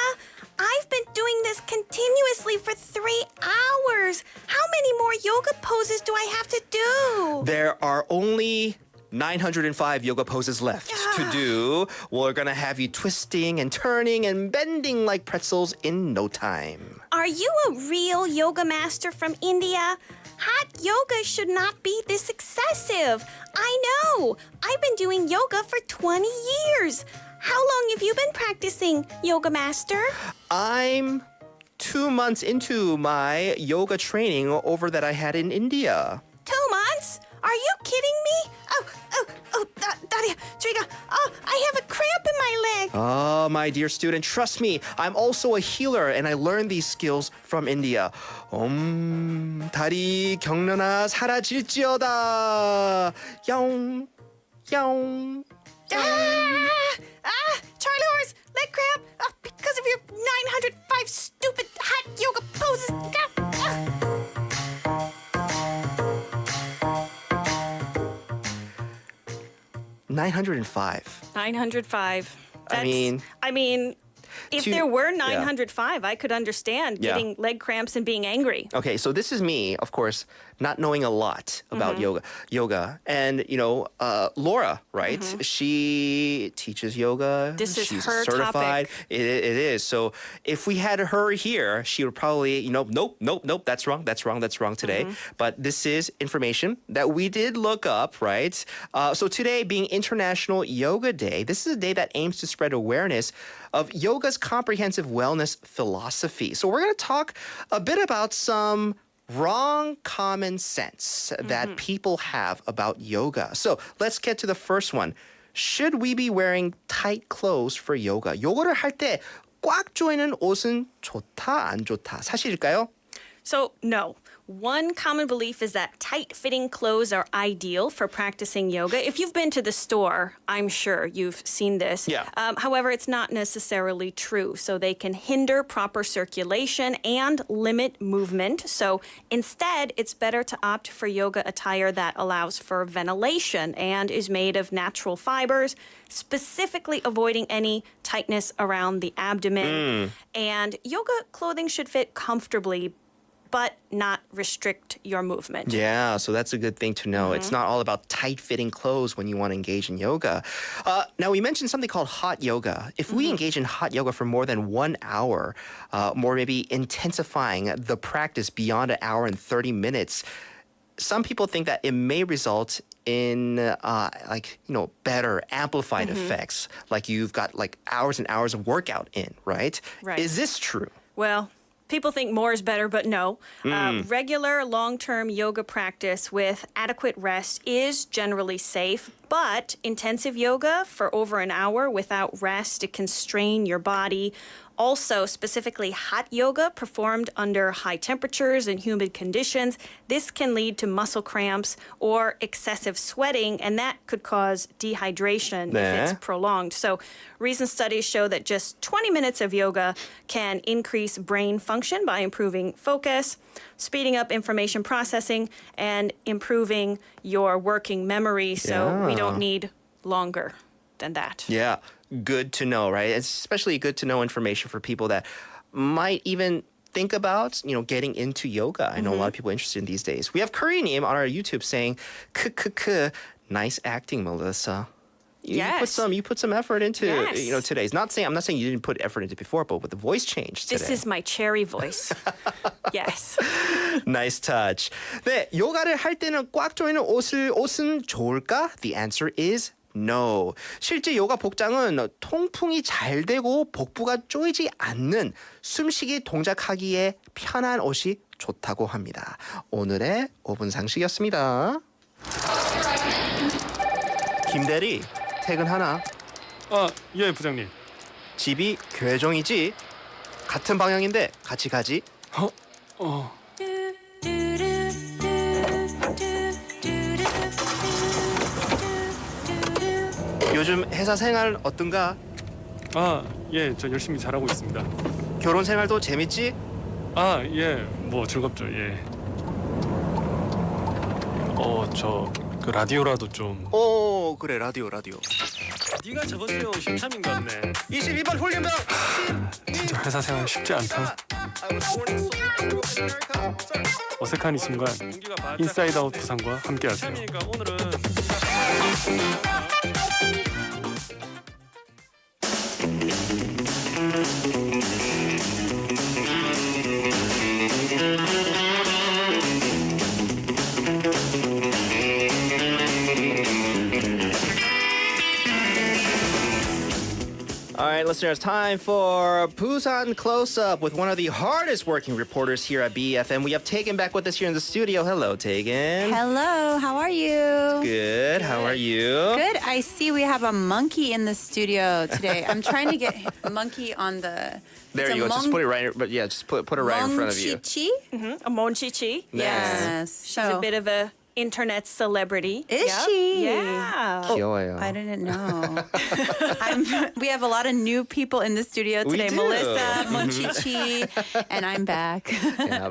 I've been doing this continuously for 3 hours. How many more yoga poses do I have to do? There are only 905 yoga poses left to do. We're gonna have you twisting and turning and bending like pretzels in no time. Are you a real yoga master from India? Hot yoga should not be this excessive. I know. I've been doing yoga for 20 years. How long have you been practicing, yoga master? I'm 2 months into my yoga training over that I had in India. 2 months? Are you kidding me? Daria, Triga, I have a cramp in my leg. Oh, my dear student, trust me, I'm also a healer and I learned these skills from India. 다리 경련아 사라질지어다. 야옹, 야옹. Charlie horse, leg cramp, because of your 905 stupid hot yoga poses. 905. 905. I mean, if to- there were yeah. 905, I could understand Yeah. getting leg cramps and being angry. Okay, so this is me, of course, not knowing a lot about yoga. And, Laura, right? She teaches yoga. This is She's her certified. topic. It is. So if we had her here, she would probably, nope, that's wrong today. But this is information that we did look up, right? So today being International Yoga Day, this is a day that aims to spread awareness of yoga's comprehensive wellness philosophy. So we're going to talk a bit about some wrong common sense that people have about yoga. So let's get to the first one. Should we be wearing tight clothes for yoga? 요거를 할 때 꽉 조이는 옷은 좋다, 안 좋다? 사실일까요? So, no. One common belief is that tight-fitting clothes are ideal for practicing yoga. If you've been to the store, I'm sure you've seen this. Yeah. However, it's not necessarily true. So they can hinder proper circulation and limit movement. So instead, it's better to opt for yoga attire that allows for ventilation and is made of natural fibers, specifically avoiding any tightness around the abdomen. And yoga clothing should fit comfortably, but not restrict your movement. Yeah, so that's a good thing to know. It's not all about tight-fitting clothes when you want to engage in yoga. Now, we mentioned something called hot yoga. If we engage in hot yoga for more than 1 hour, more maybe intensifying the practice beyond 1 hour and 30 minutes, some people think that it may result in better amplified effects, like you've got hours and hours of workout in, right? Right. Is this true? Well, people think more is better, but no. Regular long-term yoga practice with adequate rest is generally safe, But intensive yoga for over an hour without rest, it can strain your body. Also, specifically hot yoga performed under high temperatures and humid conditions, this can lead to muscle cramps or excessive sweating, and that could cause dehydration if it's prolonged. So recent studies show that just 20 minutes of yoga can increase brain function by improving focus, speeding up information processing, and improving your working memory. So we don't need longer than that. Yeah, good to know, right? It's especially good to know information for people that might even think about, getting into yoga. I know a lot of people interested in these days. We have Curry님 on our YouTube saying, nice acting, Melissa. You put some effort into today's. I'm not saying you didn't put effort into before, but with the voice change today. This is my cherry voice. Yes. Nice touch. 네, 요가를 할 때는 꽉 조이는 옷은 좋을까? The answer is no. 실제 요가 복장은 통풍이 잘 되고 복부가 조이지 않는 숨쉬기 동작하기에 편한 옷이 좋다고 합니다. 오늘의 5분 상식이었습니다. 김대리, 퇴근하나? 예, 부장님. 집이 교회정이지? 같은 방향인데 같이 가지? 요즘 회사 생활 어떤가? 예, 저 열심히 잘하고 있습니다. 결혼 생활도 재밌지? 예, 뭐 즐겁죠, 예. 그 라디오라도 좀. 그래, 라디오. 네가 저번 주에 온 신참인 것 같네. 22번 홀림병! 진짜 회사 생활 쉽지 않다. 어색한 이 순간, 인사이드 아웃 부산과 함께하세요. 오늘은 All right, listeners, time for Busan Close-Up with one of the hardest working reporters here at BFM. We have Tegan back with us here in the studio. Hello, Tegan. Hello, how are you? Good. How are you? Good. I see we have a monkey in the studio today. I'm trying to get a monkey on the... There you go. Just put it right. But yeah, just put it right in front of you. Monchichi? A monchichi. Yes. She's a bit of a internet celebrity. Is she? Yeah. 귀여워요. I didn't know. We have a lot of new people in the studio We today. do. Melissa, Monchichi, and I'm back. Yeah,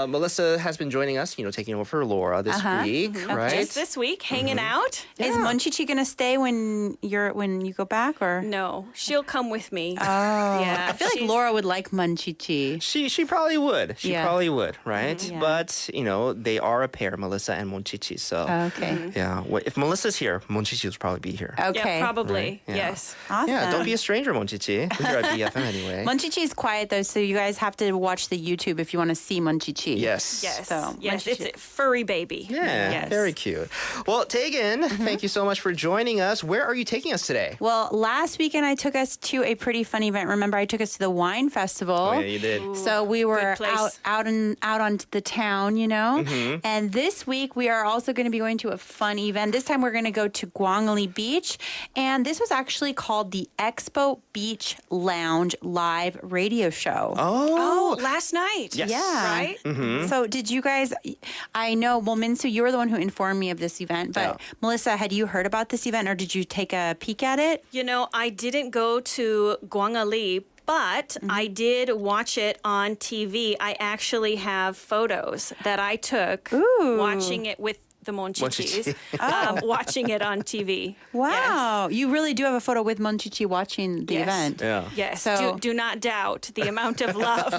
Melissa has been joining us, taking over for Laura this week, right? Just this week, hanging out. Is Monchichi gonna stay when you go back, or? No, she'll come with me. Oh, Yeah, I feel like she's- Laura would like Monchichi. She probably would. She Yeah. probably would, right? Yeah. But, they are a pair, Melissa and Monchichi. So, Okay. yeah, if Melissa's here, Monchichi will probably be here. Okay. Yeah, probably. Yeah. Yes. Awesome. Yeah, don't be a stranger, Monchichi. We're here at BFM anyway. Monchichi is quiet though, so you guys have to watch the YouTube if you want to see Monchichi. Yes. Yes. So, yes, Monchichi. it's a furry baby. Yeah, Yes. very cute. Well, Tegan, thank you so much for joining us. Where are you taking us today? Well, last weekend I took us to a pretty fun event. Remember, I took us to the wine festival. Oh, yeah, you did. So we were Good place. out on the town, And this week we are also going to be going to a fun event. This time we're going to go to Gwangali Beach, and this was actually called the Expo Beach Lounge live radio show. Oh, last night. Yes. Yeah. Right? So did you guys, I know, well, Minsu, you were the one who informed me of this event, but Yeah. Melissa, had you heard about this event or did you take a peek at it? I didn't go to Gwangali, but I did watch it on TV. I actually have photos that I took watching it with the Monchichis, watching it on TV. Wow. You really do have a photo with Monchichi watching the Yes. event. Yeah. Yes. So- do not doubt the amount of love.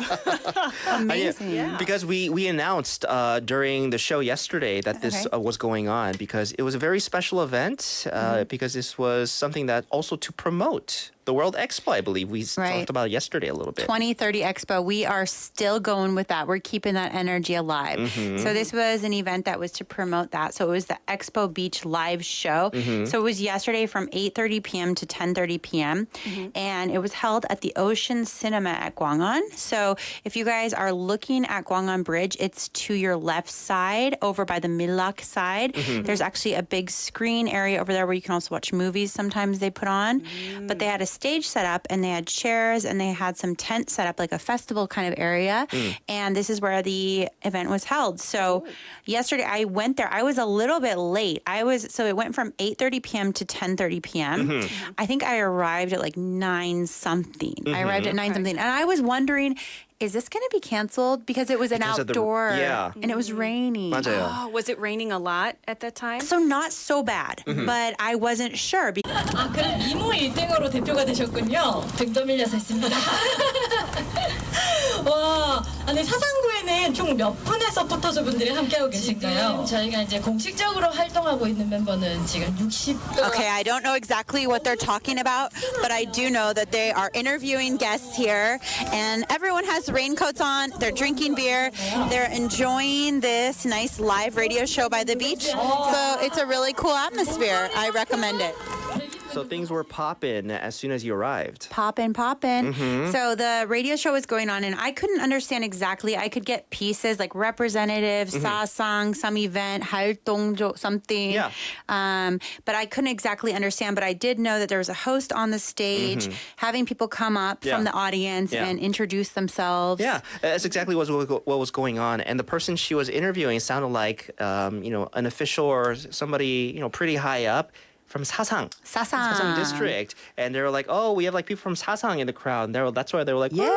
Amazing. Because we announced during the show yesterday that this Okay. was going on because it was a very special event because this was something that also to promote the World Expo, I believe. We Right. talked about it yesterday a little bit. 2030 Expo. We are still going with that. We're keeping that energy alive. So this was an event that was to promote that. So it was the Expo Beach live show. So it was yesterday from 8:30 p.m. to 10:30 p.m. And it was held at the Ocean Cinema at Gwangon. So if you guys are looking at Gwangon Bridge, it's to your left side over by the Milak side. There's actually a big screen area over there where you can also watch movies sometimes they put on. But they had a stage set up and they had chairs and they had some tents set up like a festival kind of area. And this is where the event was held. So yesterday I went there. I was a little bit late. So it went from 8:30 p.m. to 10:30 p.m. I think I arrived at like 9 something. I arrived at 9 something. And I was wondering, is this going to be canceled? Because it was an Because of the- outdoor yeah. and it was raining. 맞아요. Oh, was it raining a lot at that time? So not so bad, but I wasn't sure. 아, 그럼 이모 1등으로 대표가 되셨군요. 득점 일려서 했습니다. 와, 아니 사상구에는 총 몇 분의 서포터즈 분들이 함께하고 계신가요? 지금 저희가 이제 공식적으로 활동하고 있는 멤버는 지금 60분. Okay, I don't know exactly what they're talking about, but I do know that they are interviewing guests here, and everyone has raincoats on. They're drinking beer. They're enjoying this nice live radio show by the beach. So it's a really cool atmosphere. I recommend it. So things were popping as soon as you arrived. Poppin'. So the radio show was going on, and I couldn't understand exactly. I could get pieces like representative, sasang, some event, 활동조, something. Yeah. But I couldn't exactly understand. But I did know that there was a host on the stage, having people come up Yeah. from the audience Yeah. and introduce themselves. Yeah, that's exactly what was going on. And the person she was interviewing sounded like, an official or somebody, pretty high up from Sasang district. And they were like, oh, we have like people from Sasang in the crowd. And that's why they were like, Yeah.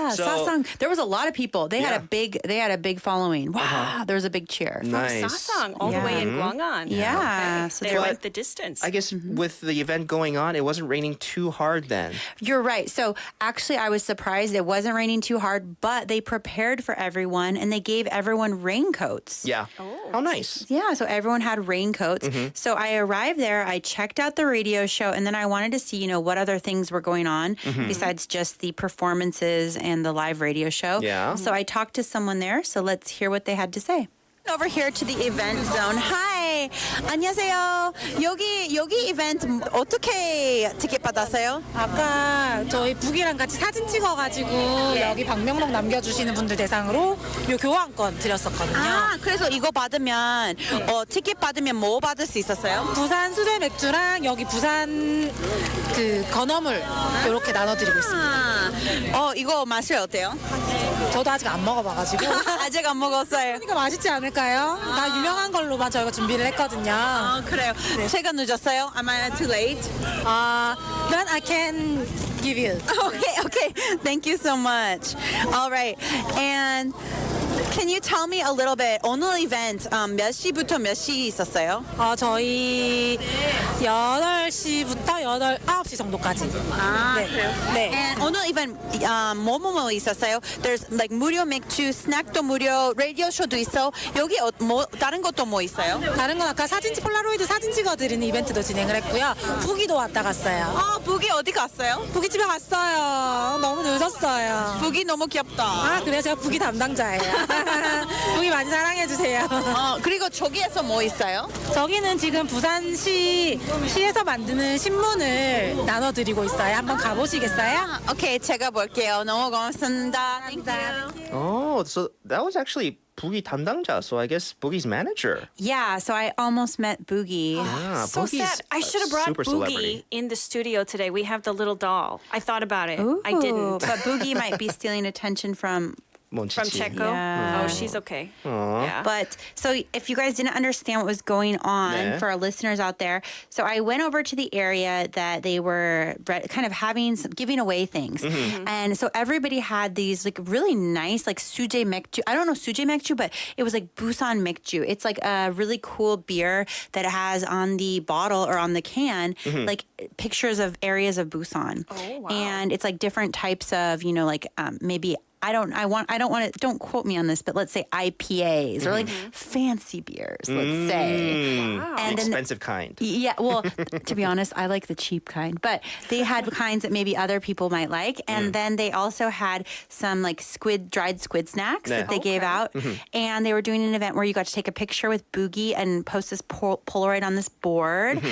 So- Sasang. There was a lot of people. They Yeah. had a big following. Wow, there was a big cheer. Nice. Sasang, all the way in Gwangan. Yeah. Okay. So They there- went the distance. I guess with the event going on, it wasn't raining too hard then. You're right. So actually, I was surprised it wasn't raining too hard, but they prepared for everyone and they gave everyone raincoats. Yeah. How nice. Yeah, so everyone had raincoats. So I arrived there, I checked out the radio show, and then I wanted to see, what other things were going on besides just the performances and the live radio show. Yeah. So I talked to someone there, so let's hear what they had to say. Over here to the event zone. Hi. 안녕하세요. 여기 이벤트 어떻게 티켓 받았어요? 아까 저희 북이랑 같이 사진 찍어가지고 여기 방명록 남겨주시는 분들 대상으로 요 교환권 드렸었거든요. 아, 그래서 이거 받으면 티켓 받으면 뭐 받을 수 있었어요? 부산 수제 맥주랑 여기 부산 그 건어물 이렇게 나눠드리고 있습니다. 이거 맛이 어때요? 저도 아직 안 먹어봐가지고 아직 안 먹었어요. 이거 맛있지 않을까요? 다 유명한 걸로만 저희가 준비를 했거든요. 그래요. 제가 늦었어요? Am I too late? Then I can give you. Okay. Thank you so much. All right. And can you tell me a little bit, 오늘 이벤트 몇 시부터 몇 시 있었어요? 저희 8시부터 9시 정도까지. 그래요? 네. And 오늘 이벤트 뭐뭐 있었어요? There's like 무료 맥주, 스낵도 무료, 라디오 쇼도 있어. 여기 다른 것도 뭐 있어요? 다른 건 아까 폴라로이드 사진 찍어드리는 이벤트도 진행을 했고요. 부기도 왔다 갔어요. 북이 어디 갔어요? 부기 집에 갔어요. 너무 늦었어요. 북이 너무 귀엽다. 그래요? 제가 부기 담당자예요. 부기 많이 사랑해주세요. 그리고 저기에서 뭐 있어요? 저기는 지금 부산시에서 만드는 신문을 나눠드리고 있어요. 한번 가보시겠어요? 오케이, 제가 볼게요. 너무 고맙습니다. Oh, so that was actually Boogie 담당자. So I guess Boogie's manager. Yeah, so I almost met Boogie. Yeah, So Boogie's sad. I a should have brought super Boogie celebrity. in the studio today. We have the little doll. I thought about it. I didn't. But Boogie might be stealing attention from From 몬치치. Checo? Yeah. Oh, she's okay. Yeah. But so if you guys didn't understand what was going on 네. for our listeners out there, so I went over to the area that they were kind of giving away things. And so everybody had these like really nice like suje 맥주. I don't know suje 맥주, but it was like Busan 맥주. It's like a really cool beer that has on the bottle or on the can like pictures of areas of Busan. Oh, wow. And it's like different types of, maybe don't quote me on this, but let's say IPAs or like fancy beers, let's say. Wow. And The then expensive kind. yeah, well, to be honest, I like the cheap kind, but they had kinds that maybe other people might like. And then they also had some like dried squid snacks that they gave out. And they were doing an event where you got to take a picture with Boogie and post this Polaroid on this board.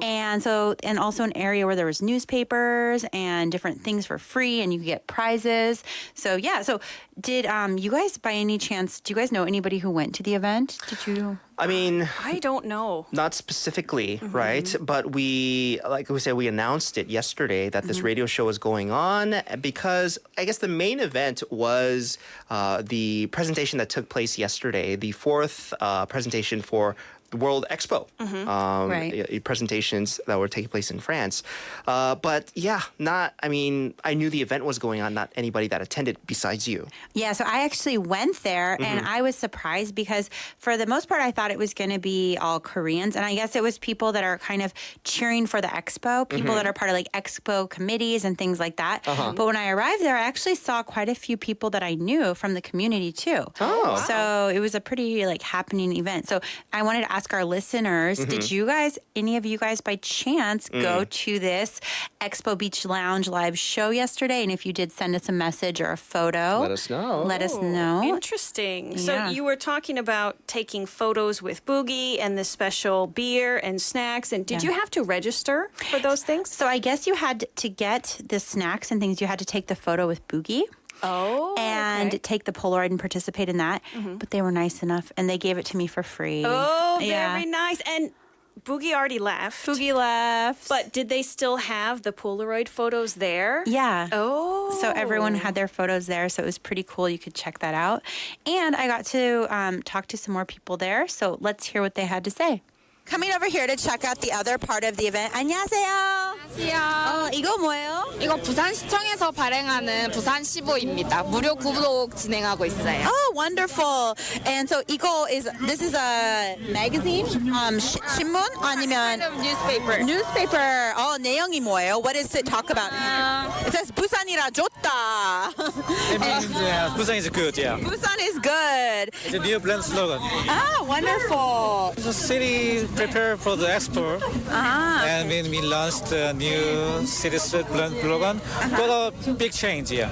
And also an area where there was newspapers and different things for free and you could get prizes. So yeah, so did you guys by any chance, do you guys know anybody who went to the event? Did you? I mean, I don't know. not specifically, right? But we announced it yesterday that this radio show is going on because I guess the main event was the presentation that took place yesterday, the fourth presentation for the World Expo presentations that were taking place in France. But yeah, I knew the event was going on, not anybody that attended besides you. Yeah, so I actually went there and I was surprised because for the most part, I thought it was going to be all Koreans. And I guess it was people that are kind of cheering for the expo, people that are part of like expo committees and things like that. But when I arrived there, I actually saw quite a few people that I knew from the community too. Oh. So it was a pretty like happening event. So I wanted to ask our listeners, did you guys, any of you guys by chance go to this Expo Beach Lounge live show yesterday? And if you did, send us a message or a photo. Let us know. Let us know. Interesting. So Yeah. you were talking about taking photos with Boogie and the special beer and snacks. And did you have to register for those things? So I guess you had to get the snacks and things, you had to take the photo with Boogie. Oh, And take the Polaroid and participate in that. But they were nice enough and they gave it to me for free. Oh, Yeah. very nice. And Boogie already left. Boogie left. But did they still have the Polaroid photos there? Yeah. Oh. So everyone had their photos there, so it was pretty cool. You could check that out. And I got to talk to some more people there, so let's hear what they had to say. Coming over here to check out the other part of the event. 안녕하세요. 안녕하세요. 이거 뭐예요? 이거 부산시청에서 발행하는 부산 15입니다. 무료 구독 진행하고 있어요. Oh, wonderful. And so this is a magazine? 신문? 아니면 Kind of newspaper. newspaper. 내용이 뭐예요? What does it talk about? It says 부산이라 좋다. It means Busan is good, yeah. Busan is good. It's a new brand slogan. Ah, wonderful. The city prepared for the expo, and when we launched a new city brand slogan, got a big change, yeah.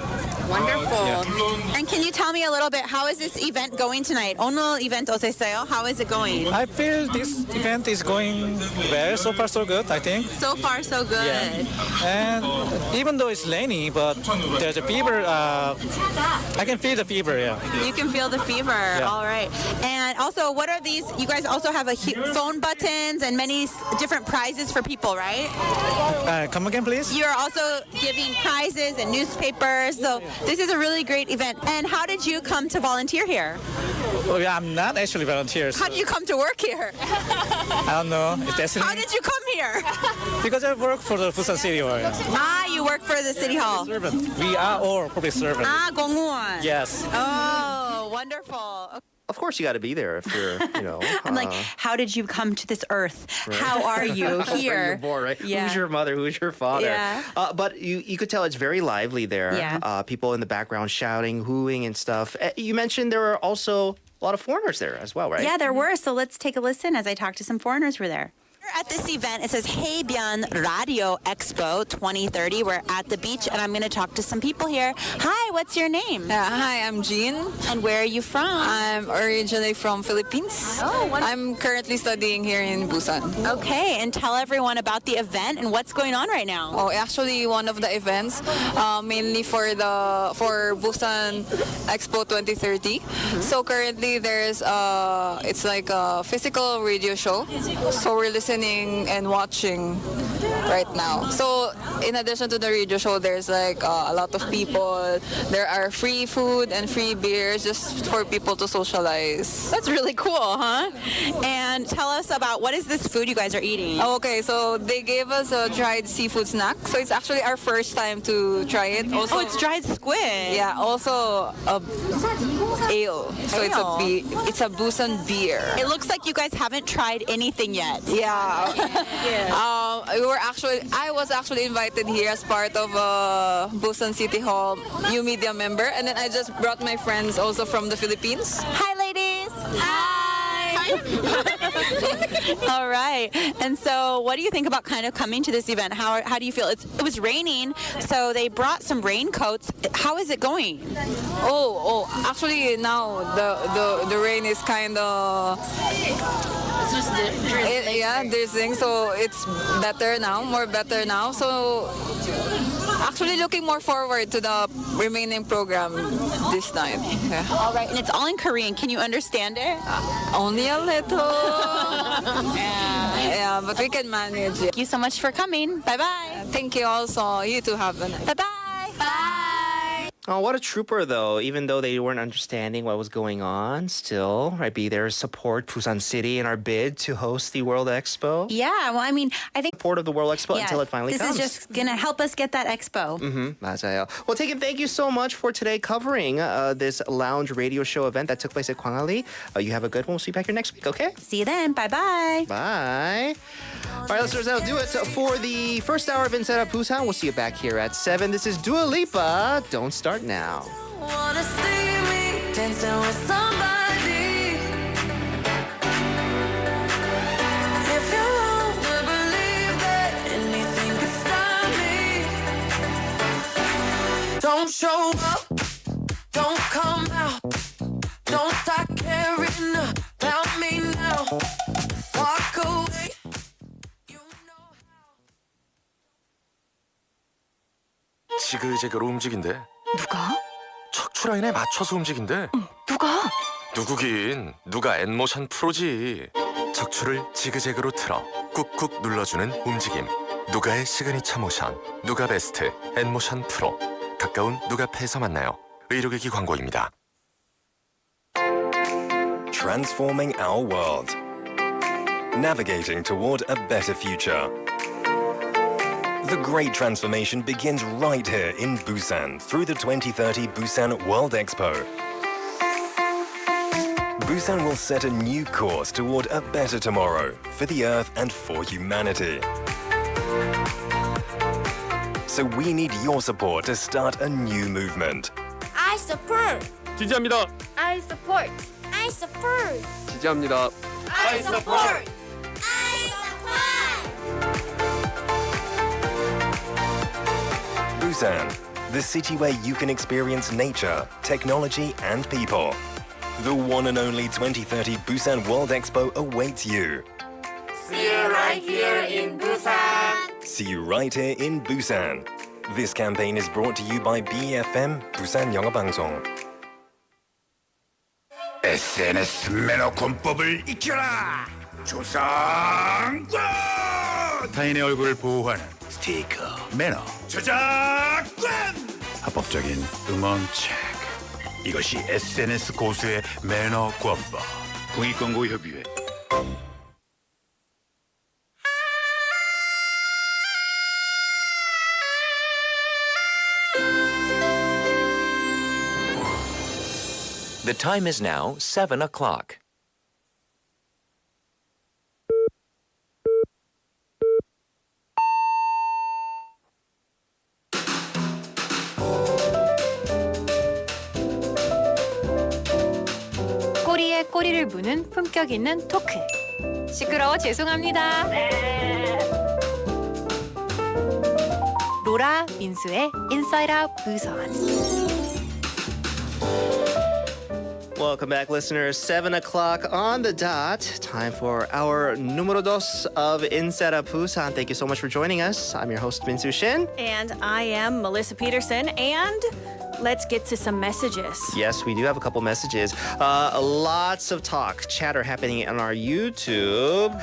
Wonderful. Yeah. And can you tell me a little bit, how is this event going tonight? 오늘 event 어땠어요? How is it going? I feel this event is going well, so far so good, I think. So far, so good. Yeah. And even though it's rainy, but there's a fever, I can feel the fever, yeah. You can feel the fever. Yeah. All right. And also, what are these? You guys also have phone buttons and many different prizes for people, right? Come again, please? You're also giving prizes and newspapers. So this is a really great event. And how did you come to volunteer here? Oh, yeah, I'm not actually volunteer. So How did you come to work here? I don't know. It's destiny. How did you come here? Because I work for the Busan City Hall. Yeah. You work for the city hall. Servant. We are all public servants. 공무원. Yes. Oh, wonderful. Of course, you got to be there if you're, I'm like, how did you come to this earth? How are you here? You're born, right? Yeah. Who's your mother? Who's your father? Yeah. But you could tell it's very lively there. Yeah. People in the background shouting, hooing, and stuff. You mentioned there were also a lot of foreigners there as well, right? Yeah, there were. So let's take a listen as I talk to some foreigners who were there. At this event, it says Haebyeon Radio Expo 2030. We're at the beach, and I'm going to talk to some people here. Hi, what's your name? Hi, I'm Jean. And where are you from? I'm originally from Philippines. Oh, I'm currently studying here in Busan. Okay, and tell everyone about the event and what's going on right now. Oh, actually, one of the events, mainly for Busan Expo 2030. So currently, there's it's like a physical radio show. So we're listening and watching right now. So in addition to the radio show, there's like a lot of people. There are free food and free beers just for people to socialize. That's really cool, huh? And tell us about what is this food you guys are eating? Okay, so they gave us a dried seafood snack. So it's actually our first time to try it. Also, it's dried squid. Yeah, also ale. So it's a Busan beer. It looks like you guys haven't tried anything yet. Yeah. I was actually invited here as part of Busan City Hall new media member, and then I just brought my friends also from the Philippines. Hi, ladies. Hi. All right. And so, what do you think about kind of coming to this event? How do you feel? It was raining, so they brought some raincoats. How is it going? Actually now the rain is kind of drizzling, so it's more better now. So actually looking more forward to the remaining program this night. Yeah. All right, and it's all in Korean. Can you understand it? Only a little. yeah, but we can manage it. Thank you so much for coming. Bye-bye. Thank you also. You too have a nice. Bye-bye. Bye. Oh, what a trooper, though. Even though they weren't understanding what was going on, still, right, be there to support Busan City in our bid to host the World Expo. Yeah, well, I mean, I think Support of the World Expo until it finally comes. This is just going to help us get that expo. 맞아요. Well, Taekim, thank you so much for today covering this lounge radio show event that took place at Gwangali. You have a good one. We'll see you back here next week, okay? See you then. Bye-bye. Bye. All right, listeners, that'll do it for the first hour of Inside Out Busan. We'll see you back here at 7. This is Dua Lipa. Don't start now. Wanna see me dancing with somebody? If you wanna believe that anything could stop me, don't show up, don't come out, don't start caring about me now. Walk away. 지그재그로 움직인대. 누가? 척추 라인에 맞춰서 움직인대. 누가? 누구긴 누가 엔모션 프로지. 척추를 지그재그로 틀어 꾹꾹 눌러주는 움직임. 누가의 시그니처 모션. 누가 베스트 엔모션 프로. 가까운 누가페에서 만나요. 의료기기 광고입니다. Transforming our world. Navigating toward a better future. The great transformation begins right here in Busan through the 2030 Busan World Expo. Busan will set a new course toward a better tomorrow for the Earth and for humanity. So we need your support to start a new movement. I support. 지지합니다. I support. I support. 지지합니다. I support. Busan, the city where you can experience nature, technology, and people. The one and only 2030 Busan World Expo awaits you. See you right here in Busan. See you right here in Busan. This campaign is brought to you by BFM, 부산영어방송. SNS 매너 권법을 익혀라. 조상권. 타인의 얼굴을 보호하는 스티커 매너. 저작권. 합법적인 음원 체크. 이것이 SNS 고수의 매너 권법. 공익광고협의회. The time is now 7 o'clock. 꼬리에 꼬리를 무는 품격 있는 토크. 시끄러워 죄송합니다. 로라 민수의 인사이드 아웃 부산. Welcome back, listeners. 7 o'clock on the dot. Time for our numero dos of Inside Out Busan. Thank you so much for joining us. I'm your host, Minsu Shin. And I am Melissa Peterson. And let's get to some messages. Yes, we do have a couple messages. Lots of talk, chatter happening on our YouTube.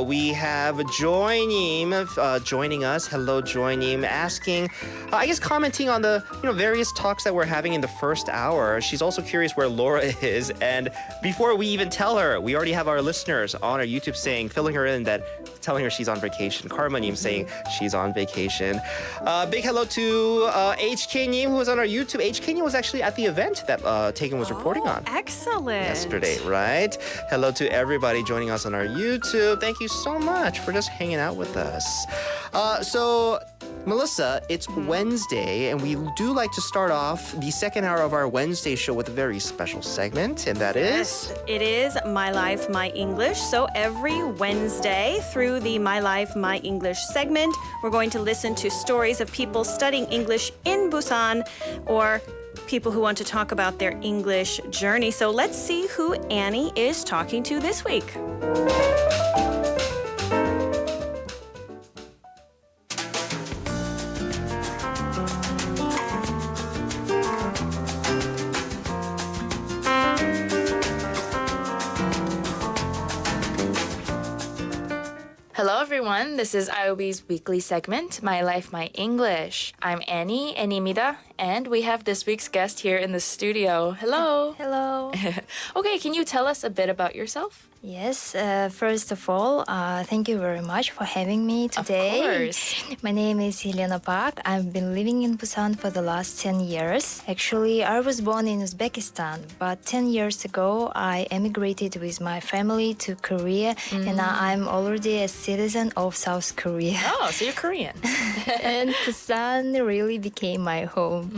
We have Joynim joining us. Hello, Joynim, asking, I guess commenting on the various talks that we're having in the first hour. She's also curious where Laura is. And before we even tell her, we already have our listeners on our YouTube filling her in telling her she's on vacation. Karma-님 saying she's on vacation. Big hello to HK-님 who was on our YouTube. HK-님 was actually at the event that Taegan was reporting on. Excellent. Yesterday, right? Hello to everybody joining us on our YouTube. Thank you so much for just hanging out with us. So, Melissa, it's Wednesday, and we do like to start off the second hour of our Wednesday show with a very special segment, and that is... It is My Life, My English. So every Wednesday, through the My Life, My English segment, we're going to listen to stories of people studying English in Busan or people who want to talk about their English journey. So let's see who Annie is talking to this week. Hello everyone, this is IOB's weekly segment, My Life, My English. I'm Annie입니다, and we have this week's guest here in the studio. Hello. Hello. Okay, can you tell us a bit about yourself? Yes, first of all, thank you very much for having me today. Of course. My name is Helena Park. I've been living in Busan for the last 10 years. Actually, I was born in Uzbekistan, but 10 years ago, I emigrated with my family to Korea, and now I'm already a citizen of South Korea. Oh, so you're Korean. And Busan really became my home.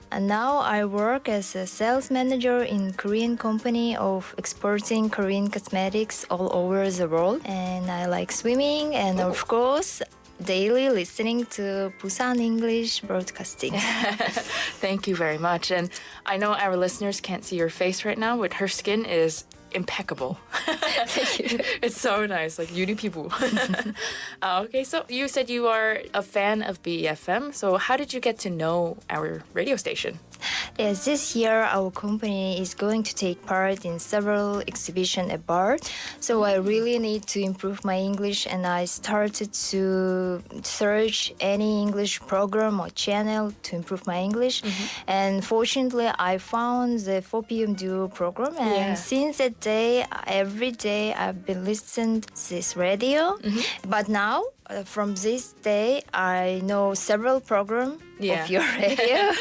And now I work as a sales manager in Korean company of exporting Korean cosmetics all over the world. And I like swimming and of course daily listening to Busan English broadcasting. Thank you very much. And I know our listeners can't see your face right now, but her skin is impeccable. Thank you. It's so nice, like 유리 피부. Okay, so you said you are a fan of BEFM. So how did you get to know our radio station? Yes, this year our company is going to take part in several exhibitions abroad. So I really need to improve my English, and I started to search any English program or channel to improve my English. And fortunately, I found the 4 p.m. duo program. And since that day, every day I've been listening to this radio. But now, from this day, I know several programs of your radio,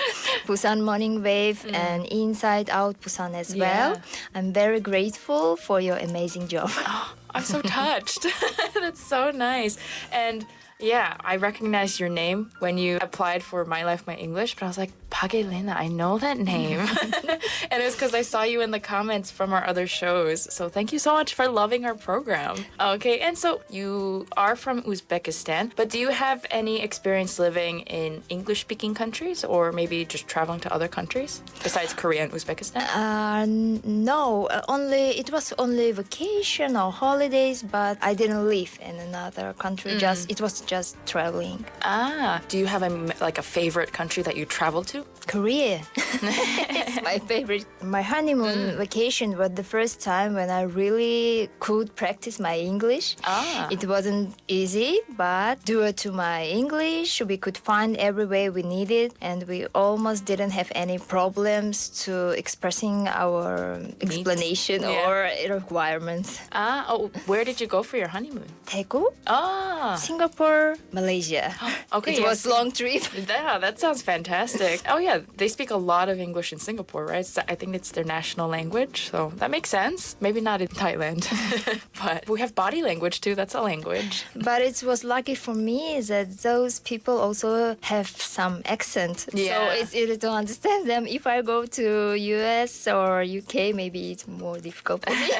Busan Morning Wave and Inside Out Busan as well. I'm very grateful for your amazing job. Oh, I'm so touched. That's so nice. And yeah, I recognized your name when you applied for My Life, My English, but I was like, Pagelena, I know that name. And it was because I saw you in the comments from our other shows. So thank you so much for loving our program. Okay, and so you are from Uzbekistan, but do you have any experience living in English-speaking countries or maybe just traveling to other countries besides Korea and Uzbekistan? No, it was only vacation or holidays, but I didn't live in another country. It was just traveling. Do you have a favorite country that you traveled to? Korea. It's my favorite. My honeymoon vacation was the first time when I really could practice my English. It wasn't easy, but due to my English, we could find every way we needed, and we almost didn't have any problems to expressing our explanation or requirements. Where did you go for your honeymoon? Daegu, Singapore, Malaysia. Okay, it was long trip. Yeah, that sounds fantastic. Oh yeah, they speak a lot of English in Singapore, right? So I think it's their national language, so that makes sense. Maybe not in Thailand, but we have body language too. That's a language. But it was lucky for me that those people also have some accent, so it's easy to understand them. If I go to US or UK, maybe it's more difficult for me.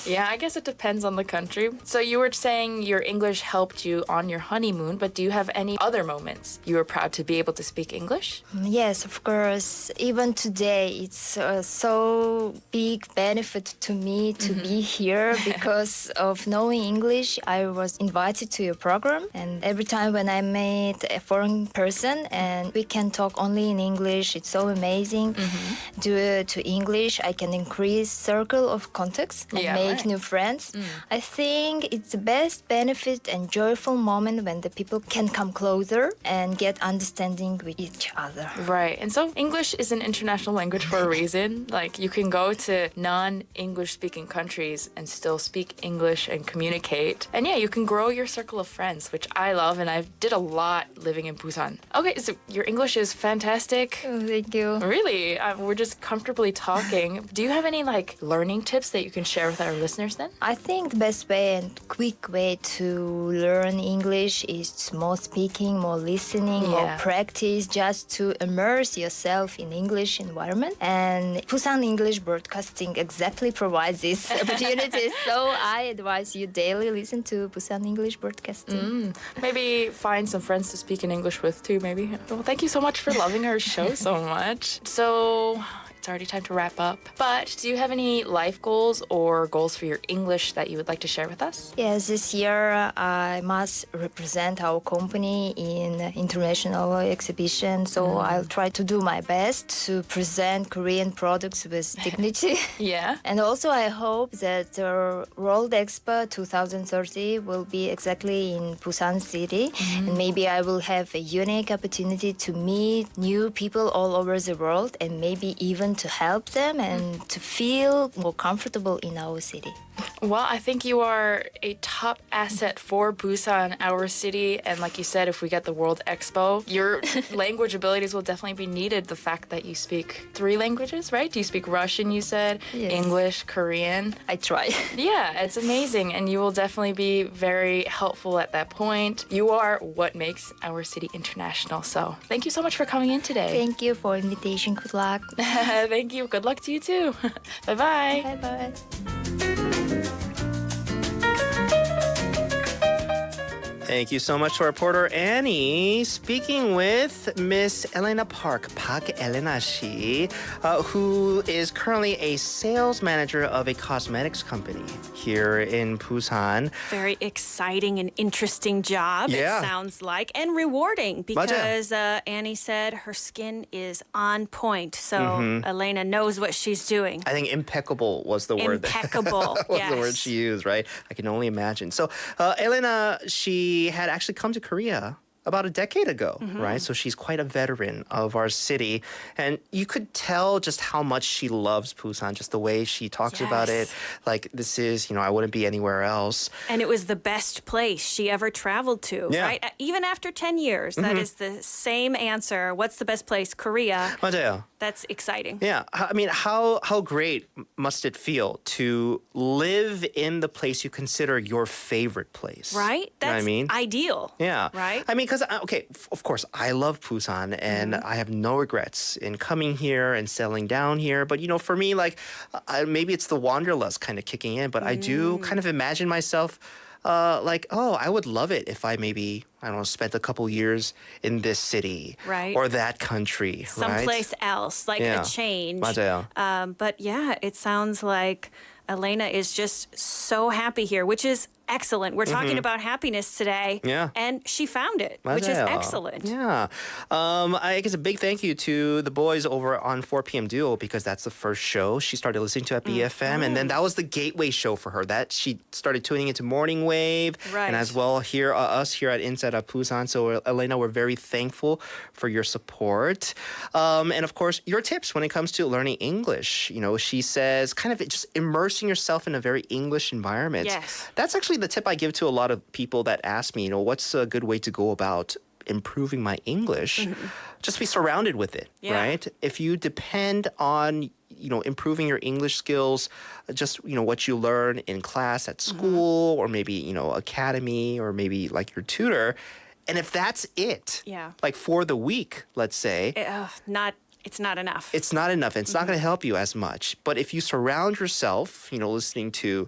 Yeah, I guess it depends on the country. So you were saying your English helped you on your honeymoon, but do you have any other moments you were proud to be able to speak English? Yes, of course. Even today, it's so big benefit to me to be here because of knowing English. I was invited to your program, and every time when I meet a foreign person and we can talk only in English, it's so amazing. Due to English, I can increase circle of contacts and make new friends. I think it's the best benefit and joyful beautiful moment when the people can come closer and get understanding with each other. Right. And so English is an international language for a reason. Like you can go to non-English speaking countries and still speak English and communicate. And yeah, you can grow your circle of friends, which I love, and I did a lot living in Busan. Okay, so your English is fantastic. Oh, thank you. Really? We're just comfortably talking. Do you have any like learning tips that you can share with our listeners then? I think the best way and quick way to learn English is more speaking, more listening, more practice, just to immerse yourself in English environment. And Busan English Broadcasting exactly provides these opportunities. So I advise you daily listen to Busan English Broadcasting. Maybe find some friends to speak in English with too, maybe. Well, thank you so much for loving our show so much. So it's already time to wrap up. But do you have any life goals or goals for your English that you would like to share with us? Yes, this year I must represent our company in international exhibition. So I'll try to do my best to present Korean products with dignity. Yeah. And also I hope that the World Expo 2030 will be exactly in Busan City. And maybe I will have a unique opportunity to meet new people all over the world and maybe even to help them and to feel more comfortable in our city. Well, I think you are a top asset for Busan, our city. And like you said, if we get the World Expo, your language abilities will definitely be needed. The fact that you speak 3 languages, right? Do you speak Russian, you said? Yes. English, Korean? I try. Yeah, it's amazing. And you will definitely be very helpful at that point. You are what makes our city international. So thank you so much for coming in today. Thank you for invitation. Good luck. Thank you. Good luck to you too. Bye-bye. Bye-bye. Thank you so much to our reporter Annie. Speaking with Miss Elena Park, Park Elena Shi, who is currently a sales manager of a cosmetics company here in Busan. Very exciting and interesting job, Yeah. it sounds like, and rewarding because Annie said her skin is on point. So Elena knows what she's doing. I think impeccable was the word. Impeccable, was yes. the word she used, right? I can only imagine. So Elena, she had actually come to Korea about a decade ago, right? So she's quite a veteran of our city. And you could tell just how much she loves Busan, just the way she talks about it. Like, this is, I wouldn't be anywhere else. And it was the best place she ever traveled to, Yeah. right? Even after 10 years, that is the same answer. What's the best place? Korea. 맞아요. That's exciting. Yeah, I mean, how great must it feel to live in the place you consider your favorite place? Right? You know what I That's mean? ideal. Yeah. Right? I mean, because, okay, of course, I love Busan and I have no regrets in coming here and settling down here. But, for me, like, maybe it's the wanderlust kind of kicking in, but I do kind of imagine myself like, oh, I would love it if I maybe, I don't know, spent a couple years in this city Right. or that country, right? Someplace else, like Yeah. a change. 맞아요. But yeah, it sounds like Elena is just so happy here, which is excellent. We're talking about happiness today. Yeah. And she found it, which is 맞아요. excellent. Yeah. I guess a big thank you to the boys over on 4 p.m. Duo because that's the first show she started listening to at BFM. And then that was the gateway show for her. That she started tuning into Morning Wave. Right. And as well here, us here at Inside Out Busan. So Elena, we're very thankful for your support. And of course, your tips when it comes to learning English. She says kind of just immersing yourself in a very English environment. Yes. That's actually the tip I give to a lot of people that ask me, what's a good way to go about improving my English? Just be surrounded with it, Yeah. right? If you depend on, improving your English skills, just, what you learn in class at school or maybe, academy or maybe like your tutor. And if that's it, Yeah. like for the week, let's say, It's not enough. it's not enough. It's not going to help you as much. But if you surround yourself, listening to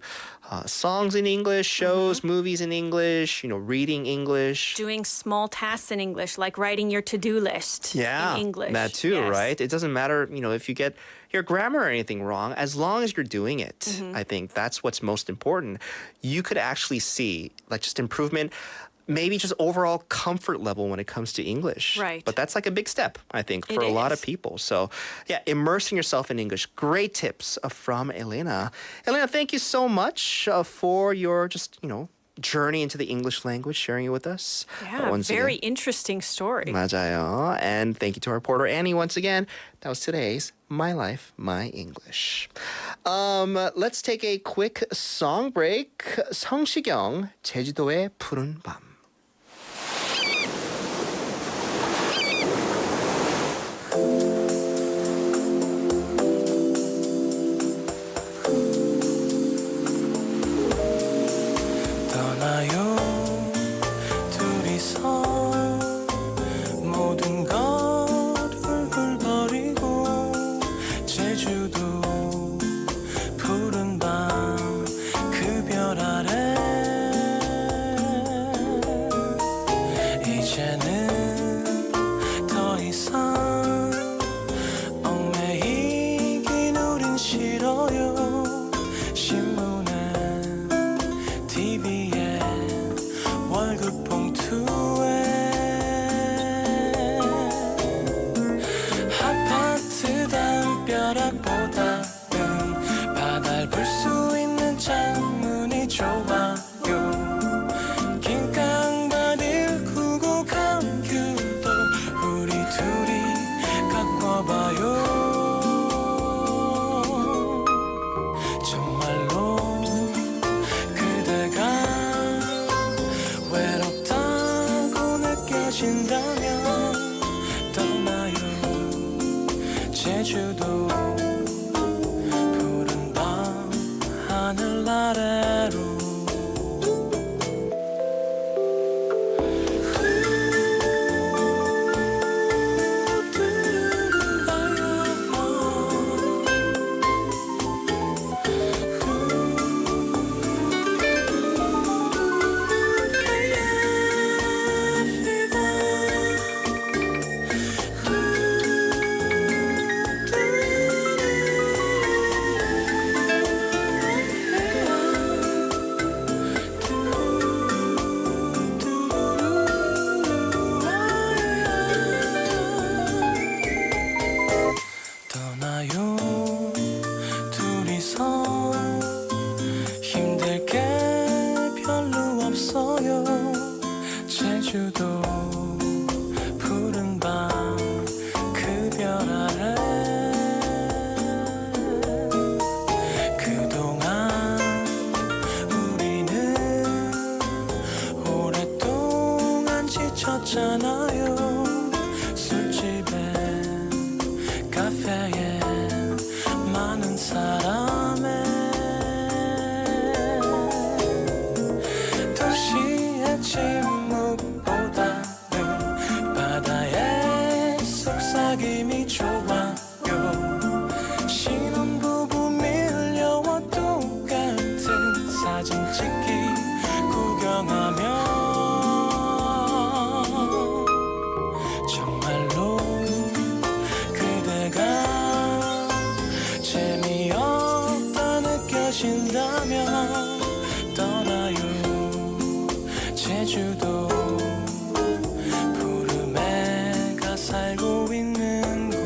songs in English, shows, movies in English, reading English. Doing small tasks in English, like writing your to-do list Yeah, in English. that too, Yes. right? It doesn't matter, if you get your grammar or anything wrong, as long as you're doing it. I think that's what's most important. You could actually see like just improvement. Maybe just overall comfort level when it comes to English. Right. But that's like a big step, I think, for It a lot of is. people. So, yeah, immersing yourself in English. Great tips from Elena. Elena, thank you so much for your just, journey into the English language, sharing it with us. Yeah, once very again, interesting story. 맞아요. And thank you to our reporter Annie once again. That was today's My Life, My English. Let's take a quick song break. 성시경, 제주도의 푸른 밤. 떠나요 둘이서 모든 걸 훌훌 버리고 제주도 푸른 밤 그 별 아래 이제는 더 이상 얽매이긴 우린 싫어요 신문에 TV에 월급 봉투에 아파트 담벼락보다는 바다를 볼 수 있는 창문이 좋아요 긴 강바늘 구고 감귤도 우리 둘이 갖고 와봐요 정말로 그대가 외롭다고 느껴진다면 떠나요 제주도 푸른 밤 하늘 아래로 떠나요 둘이서 힘들 게 별로 없어요 제주도 푸른 밤 그 별 아래 그동안 우리는 오랫동안 지쳤잖아요 술집에 카페에 많은 사람에 도시의 침묵보다는 바다의 속삭임이 좋아요 신혼부부 밀려와 똑같은 사진 찍기 구경하며 정말로 그대가 재미없다 느껴진다면 떠나요 제주도 푸르메가 살고 있는 곳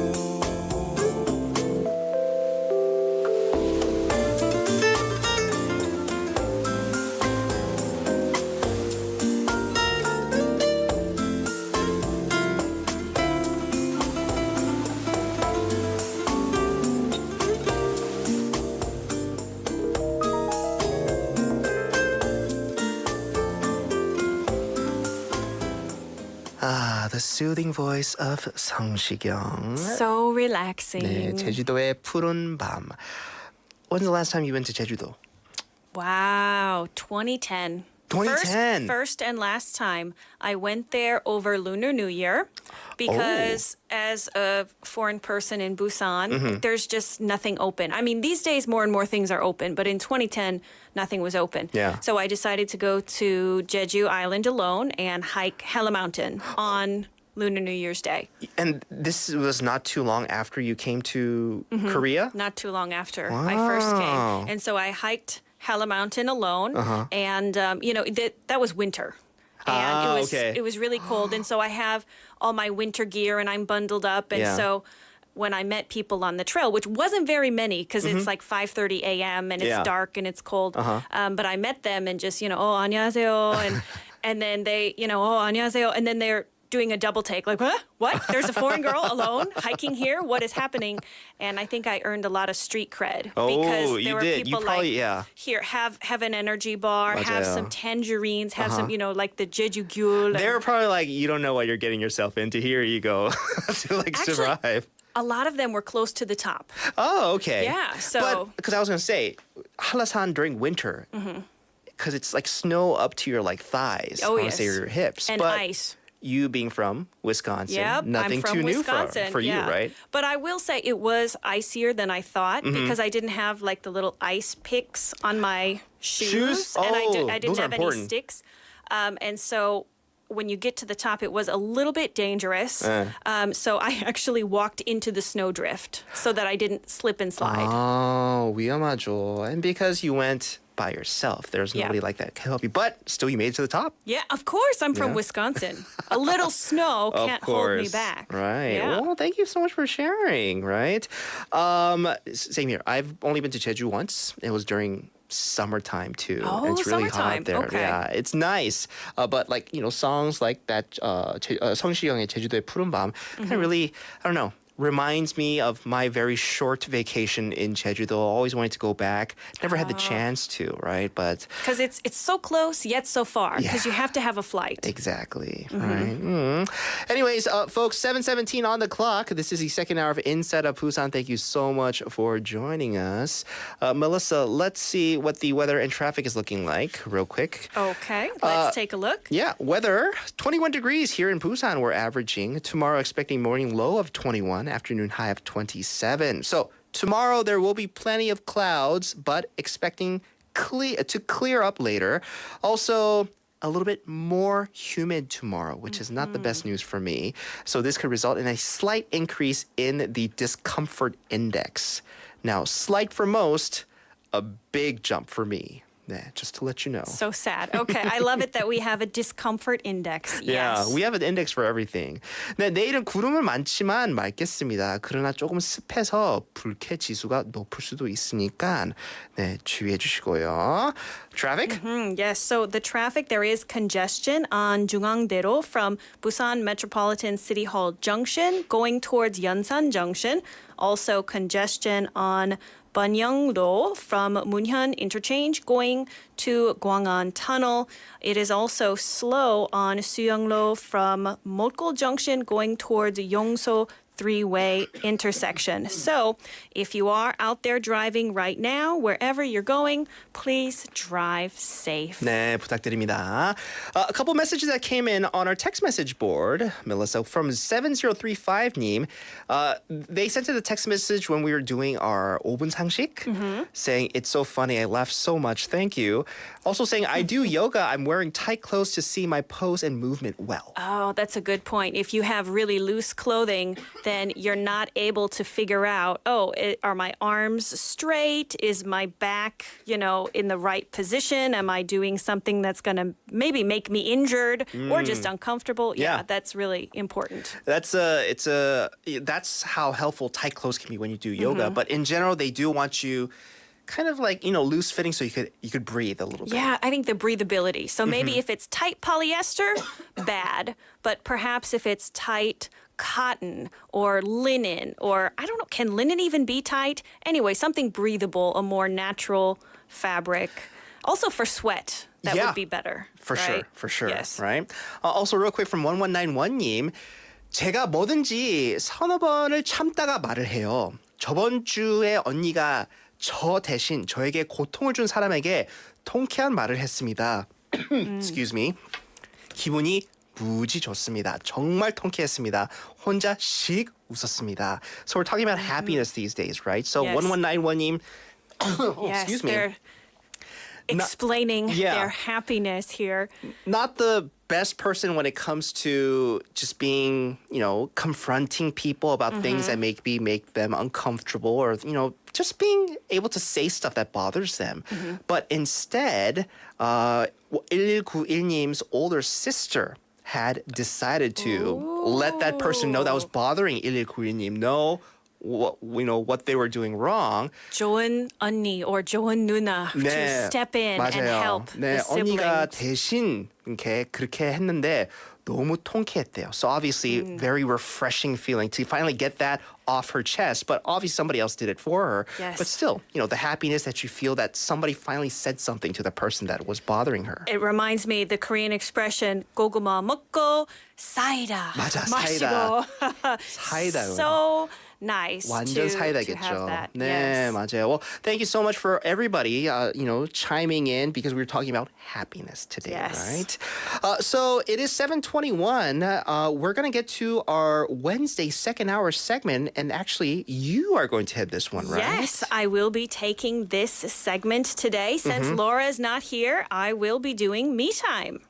The soothing voice of 성시경. So relaxing. 네, 제주도의 푸른 밤. When's the last time you went to 제주도? Wow, 2010. 2010. First and last time I went there over Lunar New Year because as a foreign person in Busan, there's just nothing open. I mean, these days more and more things are open, but in 2010, nothing was open. Yeah. So I decided to go to Jeju Island alone and hike Hella Mountain on Lunar New Year's Day. And this was not too long after you came to Korea? Not too long after I first came. And so I hiked Hella Mountain alone, and that was winter, and it was really cold, and so I have all my winter gear, and I'm bundled up, and so when I met people on the trail, which wasn't very many because it's like 5:30 a.m. and it's dark and it's cold. But I met them and just, 안녕하세요. And then they, 안녕하세요. And then they're doing a double take, like, huh? What? There's a foreign girl alone hiking here? What is happening? And I think I earned a lot of street cred because there were people here, have an energy bar, have some tangerines, have some, like the jeju gyul. They were probably like, you don't know what you're getting yourself into. Here you go to survive. A lot of them were close to the top. Oh, okay. Yeah, so. Because I was going to say, Halasan during winter, because it's like snow up to your like thighs. Oh, I want to say your hips. And ice. You being from Wisconsin, yep, nothing I'm from too Wisconsin, new for you, right? But I will say it was icier than I thought because I didn't have like the little ice picks on my shoes? And I didn't have any sticks. And so when you get to the top, it was a little bit dangerous. So I actually walked into the snowdrift so that I didn't slip and slide. Oh, 위험하죠. And because you went by yourself, there's nobody like that to help you. But still, you made it to the top. Yeah, of course. I'm from Wisconsin. A little snow can't hold me back. Right. Yeah. Well, thank you so much for sharing, right? Same here. I've only been to Jeju once. It was during summertime too. Oh, and it's really summertime. hot there. Okay. Yeah, it's nice. But like, songs like that 성시경의 제주도의 푸른 밤 kind of really, I don't know, reminds me of my very short vacation in Jeju-do. Always wanted to go back. Never had the chance to, right? But because it's so close yet so far because you have to have a flight. Exactly. Right. Anyways, folks, 7:17 on the clock. This is the second hour of Inside of Busan. Thank you so much for joining us. Melissa, let's see what the weather and traffic is looking like real quick. Okay, let's take a look. Yeah, weather, 21 degrees here in Busan we're averaging. Tomorrow expecting morning low of 21, afternoon high of 27. So tomorrow there will be plenty of clouds, but expecting to clear up later. Also, a little bit more humid tomorrow, which is not the best news for me. So this could result in a slight increase in the discomfort index. Now, slight for most, a big jump for me. Yeah, just to let you know. So sad. Okay, I love it that we have a discomfort index. Yeah, Yes. we have an index for everything. 네, 내일은 구름은 많지만 맑겠습니다. 그러나 조금 습해서 불쾌 지수가 높을 수도 있으니까 네, 주의해 주시고요. Traffic? Yes, so the traffic, there is congestion on 중앙대로 from Busan Metropolitan City Hall Junction going towards Yeonsan Junction. Also congestion on Banyang-do from Munhyun Interchange going to Gwangan Tunnel. It is also slow on Suyeong-lo from Mokgol Junction going towards Yongso three-way intersection. So if you are out there driving right now, wherever you're going, please drive safe. 네, 부탁드립니다. A couple messages that came in on our text message board, Melissa, from 7035님. They sent us a text message when we were doing our 5분 상식, saying, it's so funny, I laughed so much, thank you. Also saying, I do yoga, I'm wearing tight clothes to see my pose and movement well. Oh, that's a good point. If you have really loose clothing, then you're not able to figure out, are my arms straight? Is my back, in the right position? Am I doing something that's going to maybe make me injured or just uncomfortable? Yeah, that's really important. That's how helpful tight clothes can be when you do yoga. But in general, they do want you kind of like, loose fitting so you could breathe a little bit. Yeah, I think the breathability. So maybe if it's tight polyester, bad. But perhaps if it's tight cotton or linen, or I don't know, can linen even be tight? Anyway, something breathable, a more natural fabric. Also for sweat, that would be better. For sure. Yes. Right? Also real quick from 1191님. 제가 뭐든지 서너 번을 참다가 말을 해요. 저번 주에 언니가 저 대신 저에게 고통을 준 사람에게 통쾌한 말을 했습니다. Excuse me. 기분이 무지 좋습니다. 정말 통쾌했습니다. 혼자 씩 웃었습니다. So we're talking about happiness these days, right? So 1191님, excuse me. They're explaining their happiness here. Not the best person when it comes to just being, confronting people about things that maybe make them uncomfortable or, just being able to say stuff that bothers them. But instead, 1191님's older sister had decided to let that person know that was bothering 1191님 know what they were doing wrong. 좋은 언니 or 좋은 누나 to step in and help the 언니가 siblings. 대신 그렇게 했는데 너무 통쾌했대요. So obviously, very refreshing feeling to finally get that off her chest. But obviously, somebody else did it for her. Yes. But still, the happiness that you feel that somebody finally said something to the person that was bothering her. It reminds me the Korean expression 고구마 먹고 사이다 맞아, 마시고. 사이다. So nice 완전 to have 사이다겠죠. that. 네, Yes. 맞아요. Well, thank you so much for everybody, chiming in because we were talking about happiness today, Yes. right? So it is 7:21. We're going to get to our Wednesday second hour segment, and actually, you are going to head this one, right? Yes, I will be taking this segment today. Since Laura is not here, I will be doing Me Time.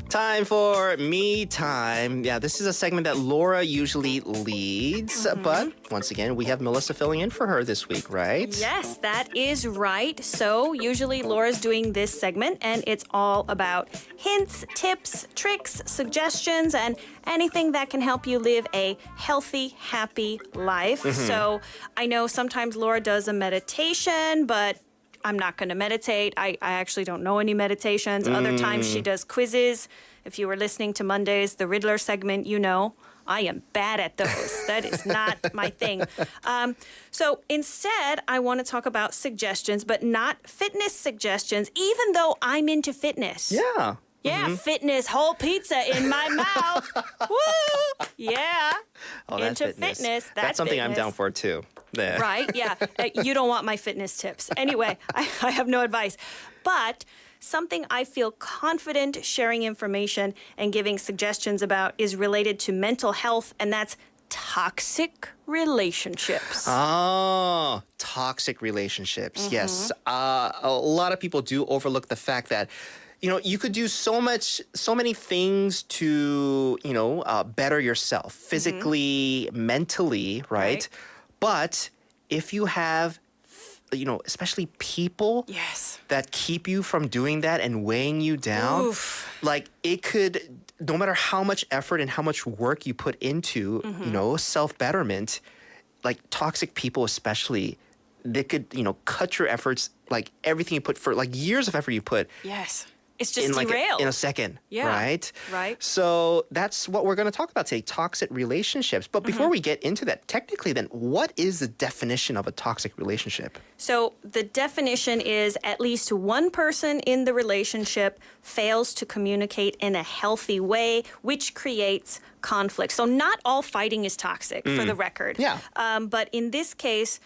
Time for Me Time. Yeah, this is a segment that Laura usually leads, but once again, we have Melissa filling in for her this week, right? Yes, that is right. So usually Laura's doing this segment and it's all about hints, tips, tricks, suggestions, and anything that can help you live a healthy, happy life. So I know sometimes Laura does a meditation, but I'm not going to meditate. I actually don't know any meditations. Other times she does quizzes. If you were listening to Mondays, the Riddler segment, I am bad at those. That is not my thing. So instead, I want to talk about suggestions, but not fitness suggestions, even though I'm into fitness. Yeah. Yeah, fitness, whole pizza in my mouth. Woo! Yeah. Oh, that's into fitness. That's something I'm fitness. down for too. Yeah. Right? Yeah. You don't want my fitness tips. Anyway, I have no advice. But something I feel confident sharing information and giving suggestions about is related to mental health, and that's toxic relationships. Oh, toxic relationships. Yes. A lot of people do overlook the fact that you could do so many things to, better yourself physically, mentally, right? But if you have, especially people that keep you from doing that and weighing you down, like it could, no matter how much effort and how much work you put into, self-betterment, like toxic people especially, they could, cut your efforts, like everything you put for, like years of effort you put. Yes. It's just in derailed. in a second, Yeah. right? Right. So that's what we're going to talk about today, toxic relationships. But before we get into that, technically then, what is the definition of a toxic relationship? So the definition is at least one person in the relationship fails to communicate in a healthy way, which creates conflict. So not all fighting is toxic, for the record. Yeah. But in this case,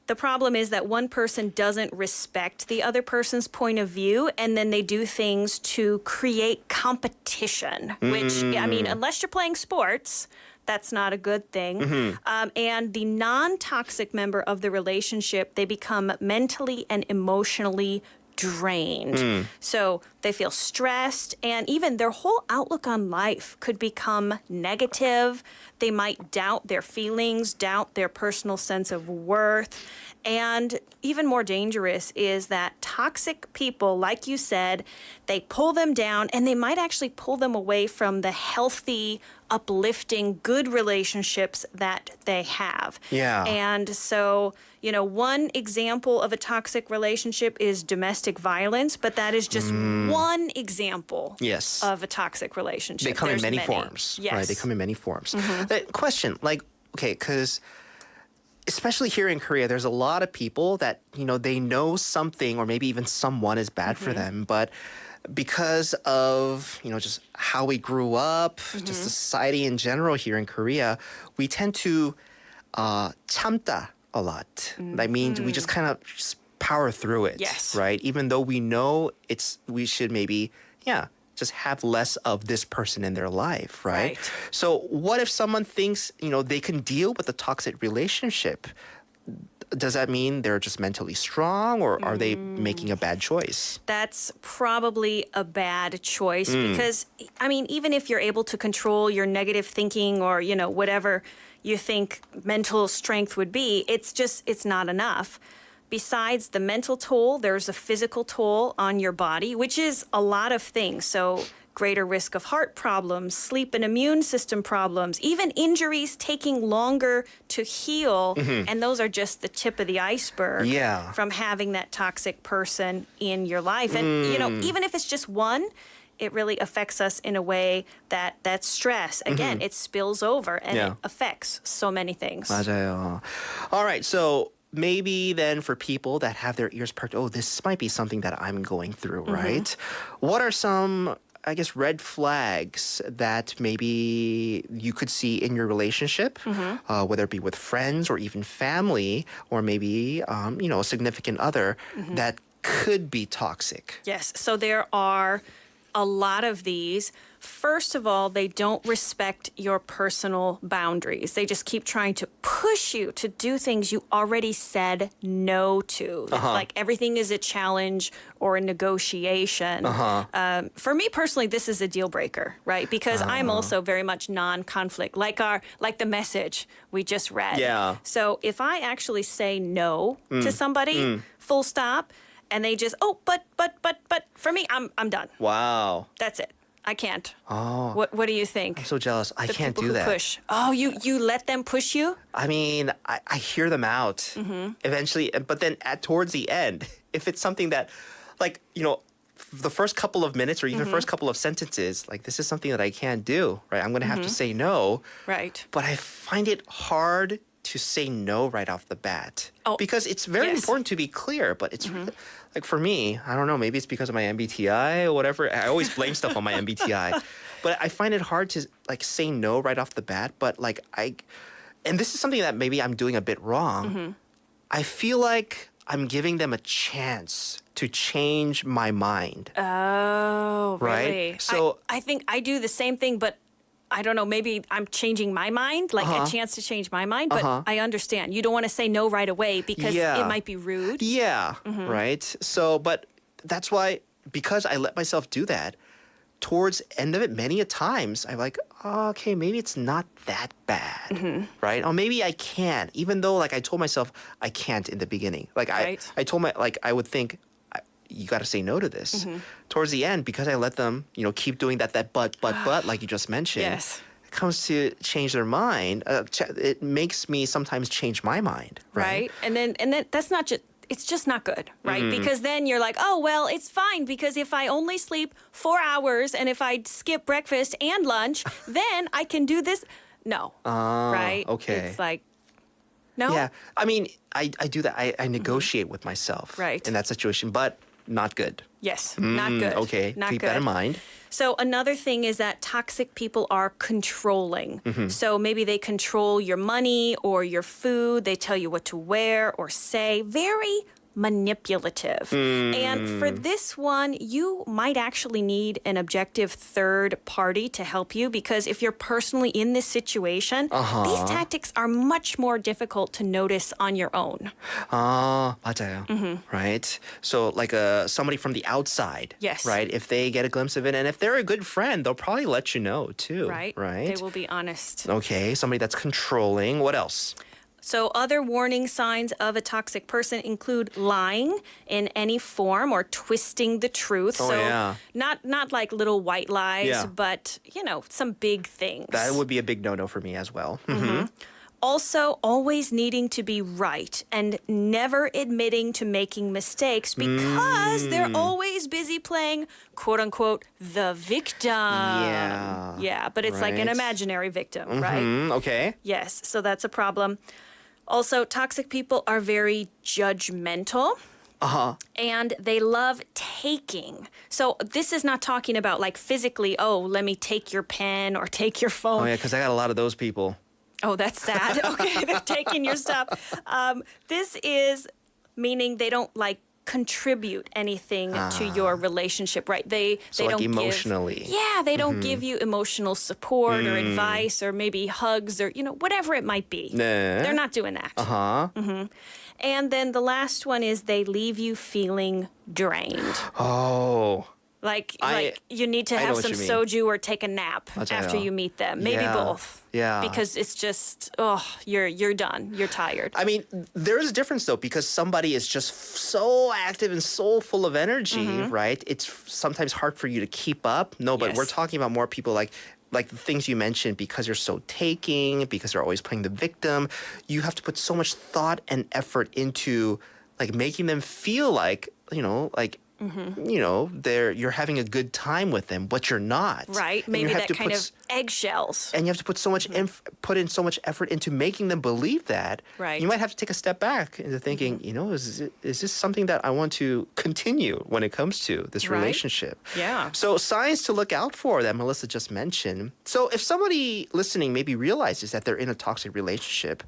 the problem is that one person doesn't respect the other person's point of view, and then they do things to create competition, which, unless you're playing sports, that's not a good thing. And the non-toxic member of the relationship, they become mentally and emotionally drained. So they feel stressed, and even their whole outlook on life could become negative. They might doubt their feelings, doubt their personal sense of worth. And even more dangerous is that toxic people, like you said, they pull them down, and they might actually pull them away from the healthy, uplifting, good relationships that they have. Yeah. And so, one example of a toxic relationship is domestic violence, but that is just one example Yes. of a toxic relationship. They come There's in many forms, Yes. right? They come in many forms. Question, because especially here in Korea, there's a lot of people that, they know something or maybe even someone is bad for them, but because of, just how we grew up, just society in general here in Korea, we tend to 참다 a lot. That means we just kind of just power through it, Yes. right? Even though we know we should maybe, just have less of this person in their life, right? Right. So what if someone thinks, they can deal with a toxic relationship? does that mean they're just mentally strong, or are they making a bad choice? That's probably a bad choice because, I mean, even if you're able to control your negative thinking or, whatever you think mental strength would be, it's not enough. Besides the mental toll, there's a physical toll on your body, which is a lot of things. So greater risk of heart problems, sleep and immune system problems, even injuries taking longer to heal. And those are just the tip of the iceberg from having that toxic person in your life. And, even if it's just one, it really affects us in a way that stress, again, it spills over and it affects so many things. 맞아요. All right, so maybe then for people that have their ears perked, this might be something that I'm going through, right? What are some, I guess, red flags that maybe you could see in your relationship, whether it be with friends or even family, or maybe, a significant other that could be toxic? Yes, so there are a lot of these. First of all, they don't respect your personal boundaries. They just keep trying to push you to do things you already said no to. It's like everything is a challenge or a negotiation. For me personally, this is a deal breaker, right? Because I'm also very much non-conflict, like the message we just read. Yeah. So if I actually say no to somebody, full stop, and they just, but for me, I'm done. Wow. That's it. I can't. Oh. What do you think? I'm so jealous. I The can't people do who that. push. Oh, you let them push you? I mean, I hear them out eventually, but then towards the end, if it's something that, like, the first couple of minutes or even first couple of sentences, like, this is something that I can't do, right? I'm going to have to say no. Right. But I find it hard to say no right off the bat. Because it's very important to be clear, but it's really, like, for me, I don't know, maybe it's because of my MBTI or whatever. I always blame stuff on my MBTI. But I find it hard to, like, say no right off the bat. But, like, and this is something that maybe I'm doing a bit wrong. I feel like I'm giving them a chance to change my mind. Oh, really? Right? So I think I do the same thing, but I don't know, maybe I'm changing my mind, like a chance to change my mind, but I understand. You don't want to say no right away because it might be rude. Yeah, right? So, but that's why, because I let myself do that, towards end of it, many a times, I'm like, okay, maybe it's not that bad, right? Or maybe I can, even though, like, I told myself I can't in the beginning. Like, I told I would think, you got to say no to this. Towards the end, because I let them, keep doing that but, like you just mentioned. Yes. It comes to change their mind. It makes me sometimes change my mind. Right. And then that's not just, it's just not good, right? Because then you're like, oh, well, it's fine because if I only sleep 4 hours and if I skip breakfast and lunch, then I can do this. No. Right? Okay. It's like, no. Yeah. I mean, I do that. I negotiate with myself. Right. In that situation, but not good. Yes, not good. Okay, not keep good. that in mind. So another thing is that toxic people are controlling. So maybe they control your money or your food. They tell you what to wear or say. Very manipulative. And for this one, you might actually need an objective third party to help you because if you're personally in this situation, these tactics are much more difficult to notice on your own. 맞아요. Right? So like somebody from the outside. Yes. Right? If they get a glimpse of it and if they're a good friend, they'll probably let you know too. Right? Right? They will be honest. Okay, somebody that's controlling. What else? So other warning signs of a toxic person include lying in any form or twisting the truth. Oh, so yeah. not like little white lies, Yeah. but, some big things. That would be a big no-no for me as well. Also, always needing to be right and never admitting to making mistakes because they're always busy playing, quote unquote, the victim. Yeah. Yeah, but it's like an Right. imaginary victim, right? Okay. Yes, so that's a problem. Also, toxic people are very judgmental. And they love taking. So this is not talking about like physically, let me take your pen or take your phone. Oh yeah, because I got a lot of those people. Oh, that's sad. Okay, they're taking your stuff. This is meaning they don't like contribute anything to your relationship, right? They So, like, don't emotionally. they don't give you emotional support or advice or maybe hugs or whatever it might be. 네. They're not doing that. Uh-huh. And then the last one is they leave you feeling drained. Oh. Like you need to I know have what some you mean. soju or take a nap 맞아요. after you meet them. Maybe Yeah. both. Yeah. Because it's just you're done. You're tired. I mean, there is a difference though, because somebody is just so active and so full of energy, right? It's sometimes hard for you to keep up. No, but Yes. we're talking about more people like the things you mentioned, because you're so taking, because you're always playing the victim. You have to put so much thought and effort into like making them feel like, you're having a good time with them, but you're not. Right. And Maybe you have that to kind put of eggshells. and you have to put so much put in so much effort into making them believe that. Right. You might have to take a step back into thinking, is this something that I want to continue when it comes to this Right. relationship? Yeah. So signs to look out for that Melissa just mentioned. So if somebody listening maybe realizes that they're in a toxic relationship,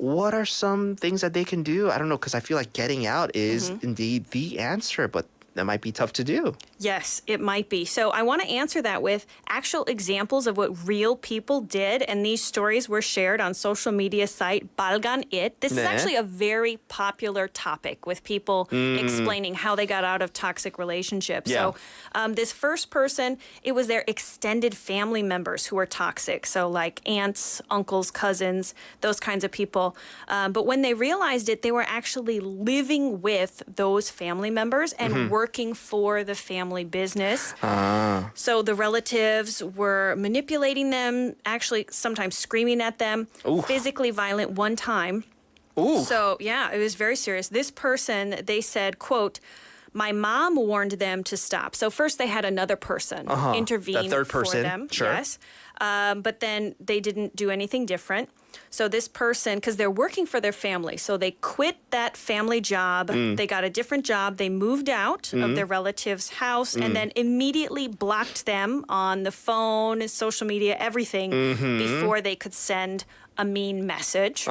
what are some things that they can do? I don't know, because I feel like getting out is indeed the answer, but that might be tough to do. Yes, it might be. So I want to answer that with actual examples of what real people did. And these stories were shared on social media site Balgan It. This is 네. actually a very popular topic with people explaining how they got out of toxic relationships. Yeah. So this first person, it was their extended family members who were toxic. So like aunts, uncles, cousins, those kinds of people. But when they realized it, they were actually living with those family members and working for the family business. So the relatives were manipulating them, actually sometimes screaming at them, physically violent one time. Ooh. So yeah, it was very serious. This person, they said, quote, "My mom warned them to stop." So first they had another person intervene That third person, for them. sure. Yes. But then they didn't do anything different. So this person, because they're working for their family, so they quit that family job. They got a different job. They moved out of their relative's house and then immediately blocked them on the phone, social media, everything before they could send a mean message.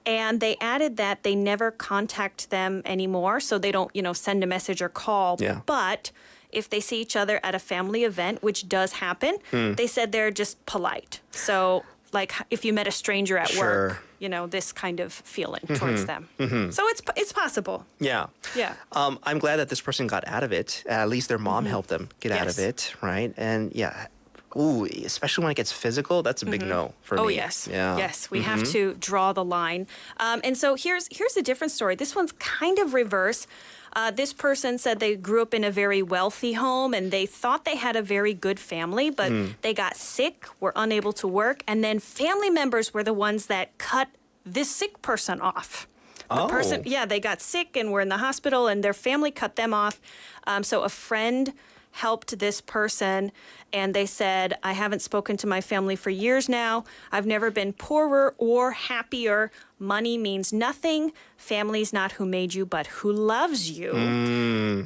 And they added that they never contact them anymore. So they don't, send a message or call. Yeah. But if they see each other at a family event, which does happen, they said they're just polite. So like if you met a stranger at work, this kind of feeling towards them. So it's possible. Yeah. Yeah. I'm glad that this person got out of it. At least their mom helped them get out of Yes. it, right? And yeah. Ooh, especially when it gets physical, that's a big no for me. Oh, yes. Yeah. Yes, we have to draw the line. And so here's a different story. This one's kind of reverse. This person said they grew up in a very wealthy home and they thought they had a very good family, but they got sick, were unable to work, and then family members were the ones that cut this sick person off. The person, they got sick and were in the hospital and their family cut them off. So a friend helped this person and they said, "I haven't spoken to my family for years now. I've never been poorer or happier. Money means nothing. Family's not who made you, but who loves you."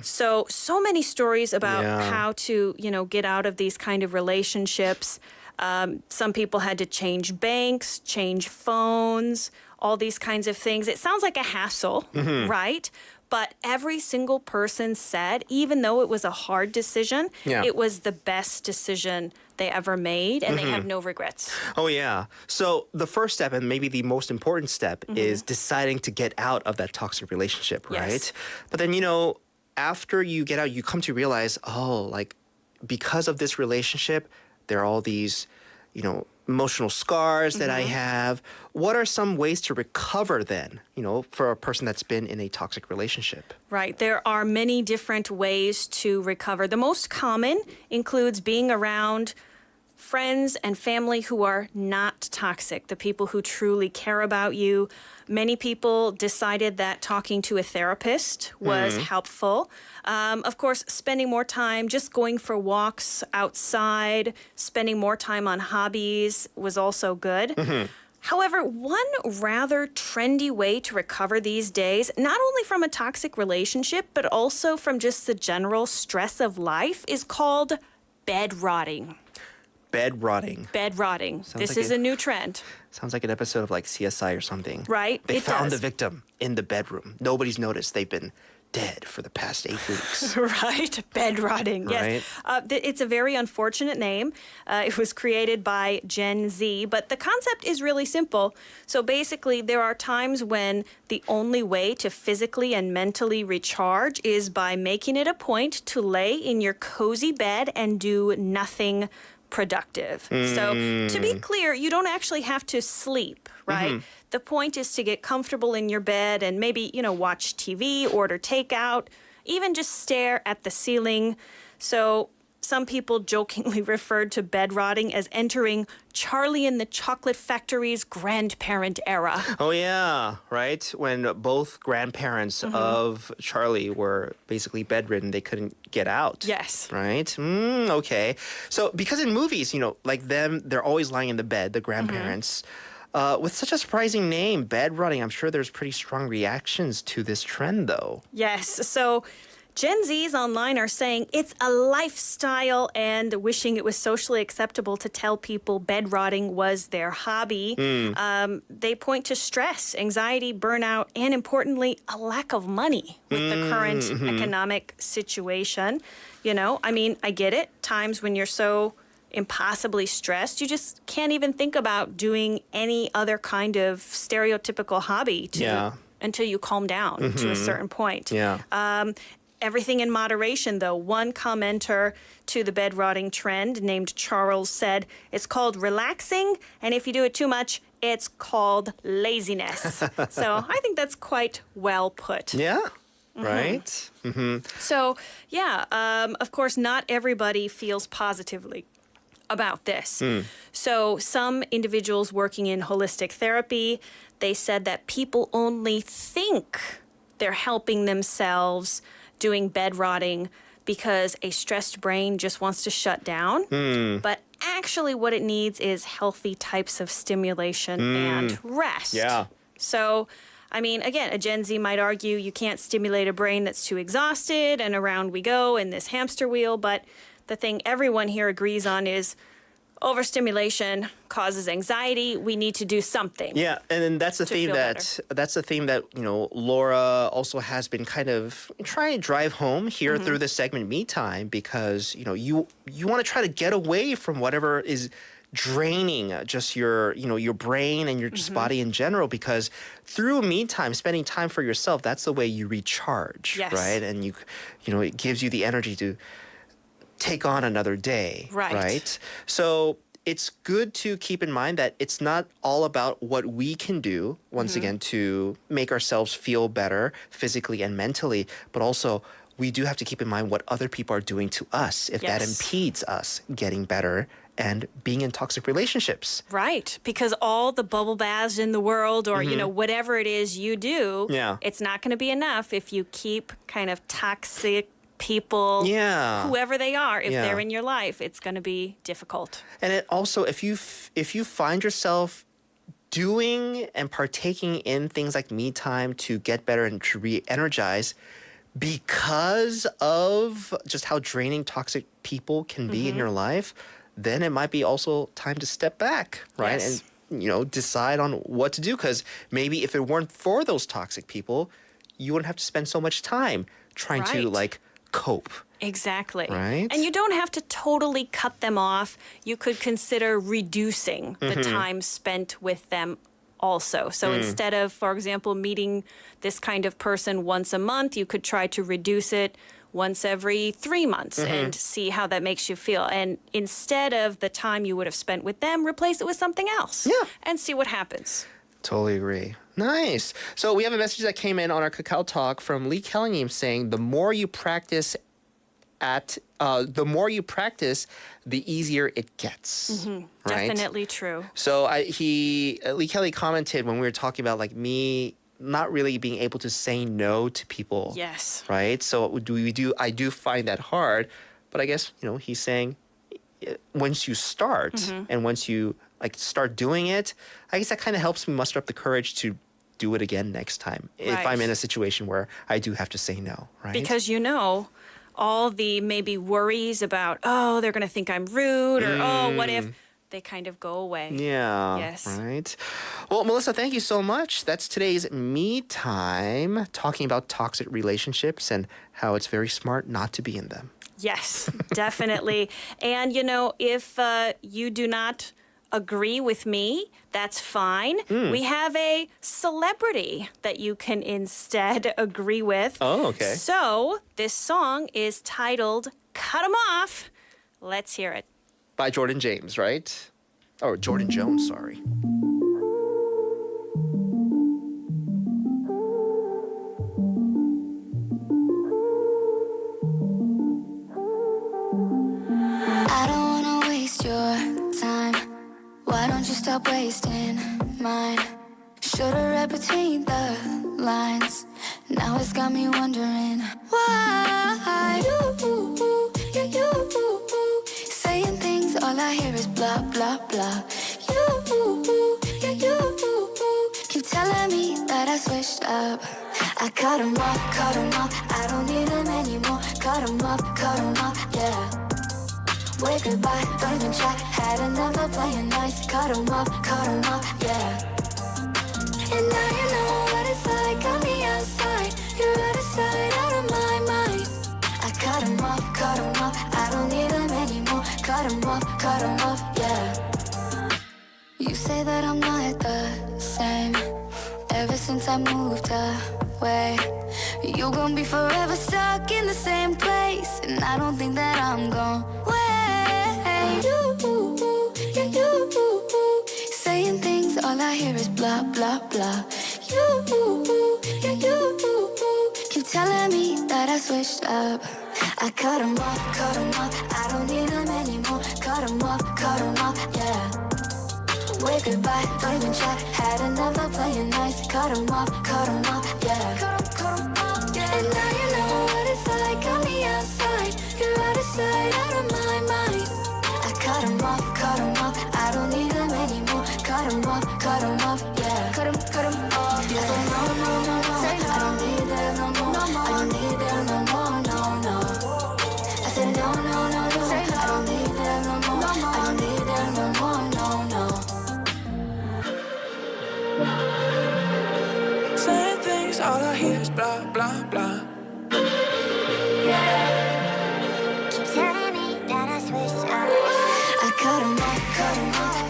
So many stories about how to, get out of these kind of relationships. Some people had to change banks, change phones, all these kinds of things. It sounds like a hassle, right? But every single person said, even though it was a hard decision, it was the best decision they ever made, and they have no regrets. Oh, yeah. So the first step, and maybe the most important step, is deciding to get out of that toxic relationship, right? Yes. But then, after you get out, you come to realize, because of this relationship, there are all these, emotional scars that I have. What are some ways to recover then, for a person that's been in a toxic relationship? Right. There are many different ways to recover. The most common includes being around friends and family who are not toxic, the people who truly care about you. Many people decided that talking to a therapist was helpful. Of course, spending more time just going for walks outside, spending more time on hobbies was also good. However, one rather trendy way to recover these days, not only from a toxic relationship, but also from just the general stress of life, is called bed rotting. Bed rotting. Bed rotting. This like is a new trend. Sounds like an episode of like CSI or something. Right? They It found does. the victim in the bedroom. Nobody's noticed. They've been dead for the past 8 weeks. Right, bed rotting. Yes, it's a very unfortunate name. It was created by Gen Z, but the concept is really simple. So basically, there are times when the only way to physically and mentally recharge is by making it a point to lay in your cozy bed and do nothing productive. So to be clear, you don't actually have to sleep, right? The point is to get comfortable in your bed and maybe, watch TV, order takeout, even just stare at the ceiling. So some people jokingly referred to bed rotting as entering Charlie and the Chocolate Factory's grandparent era. Oh, yeah, right? When both grandparents of Charlie were basically bedridden, they couldn't get out. Yes. Right? Okay. So, because in movies, like them, they're always lying in the bed, the grandparents. With such a surprising name, bed rotting, I'm sure there's pretty strong reactions to this trend, though. Yes. So Gen Zs online are saying it's a lifestyle and wishing it was socially acceptable to tell people bed rotting was their hobby. They point to stress, anxiety, burnout, and importantly, a lack of money with the current economic situation. I get it. Times when you're so impossibly stressed, you just can't even think about doing any other kind of stereotypical hobby until you calm down to a certain point. Everything in moderation, though. One commenter to the bed rotting trend named Charles said, it's called relaxing, and if you do it too much, it's called laziness. So I think that's quite well put. Yeah. Right? So, of course, not everybody feels positively about this. So some individuals working in holistic therapy, they said that people only think they're helping themselves doing bed rotting because a stressed brain just wants to shut down. But actually what it needs is healthy types of stimulation and rest. Yeah. So, again, a Gen Z might argue you can't stimulate a brain that's too exhausted and around we go in this hamster wheel, but the thing everyone here agrees on is overstimulation causes anxiety. We need to do something. Yeah, and then that's the theme that Laura also has been kind of trying to drive home here through this segment, Me Time, because you want to try to get away from whatever is draining just your brain and your just body in general, because through Me Time, spending time for yourself, that's the way you recharge, right? And it gives you the energy to take on another day, right? So it's good to keep in mind that it's not all about what we can do, once again, to make ourselves feel better physically and mentally, but also we do have to keep in mind what other people are doing to us if that impedes us getting better and being in toxic relationships. Right, because all the bubble baths in the world or, whatever it is you do, it's not going to be enough if you keep kind of toxic people, whoever they are, if they're in your life, it's going to be difficult. And it also, if you find yourself doing and partaking in things like Me Time to get better and to re-energize because of just how draining toxic people can be in your life, then it might be also time to step back, right? And decide on what to do, because maybe if it weren't for those toxic people, you wouldn't have to spend so much time trying to cope. Exactly. Right? And you don't have to totally cut them off. You could consider reducing the time spent with them also. So instead of, for example, meeting this kind of person once a month, you could try to reduce it once every 3 months and see how that makes you feel. And instead of the time you would have spent with them, replace it with something else. And see what happens. Totally agree. Nice. So we have a message that came in on our Kakao Talk from Lee Kellynim saying, the more you practice, the easier it gets. Right? Definitely true. So Lee Kelly commented when we were talking about me not really being able to say no to people. Yes. Right? So I do find that hard, but I guess, he's saying once you start and once you start doing it, I guess that kind of helps me muster up the courage to do it again next time if I'm in a situation where I do have to say no, right? Because all the maybe worries about, they're going to think I'm rude, or what if they kind of go away. Yeah. Yes. Right. Well, Melissa, thank you so much. That's today's Me Time, talking about toxic relationships and how it's very smart not to be in them. Yes, definitely. And, you know, if you do not agree with me, that's fine. We have a celebrity that you can instead agree with. Oh, okay. So this song is titled Cut 'Em Off. Let's hear it. By Jordan James, right? Or Jordan Jones, sorry. I don't wanna waste your time. Why don't you stop wasting mine? Should've read between the lines. Now it's got me wondering why you saying things, all I hear is blah blah blah. You keep telling me that I switched up. I cut 'em off, I don't need them anymore. Cut 'em off, yeah. Wave goodbye, don't even try. Had enough of playing nice. Cut 'em off, yeah. And now you know what it's like on the outside. You're out of sight, out of my mind. I cut 'em off, I don't need them anymore. Cut 'em off, yeah. You say that I'm not the same. Ever since I moved away, you're gonna be forever stuck in the same place. And I don't think that I'm gonna wait. You saying things, all I hear is blah blah blah. You keep telling me that I switched up. I cut 'em off, I don't need them anymore. Cut 'em off, yeah. Wave goodbye, don't even try. Had enough of playing nice. Cut 'em off, yeah. And now you know what it's like on the outside. You're out of sight, out of my mind. I cut 'em off, I don't need them anymore. Cut 'em off, yeah. Cut 'em off, yeah. I said no, I don't need them no more. I don't need them no more, no. I said no, I don't need them no more. I don't need them no more, no. Saying things, all I hear is blah blah blah. Keep telling me that I switched up. I cut 'em off,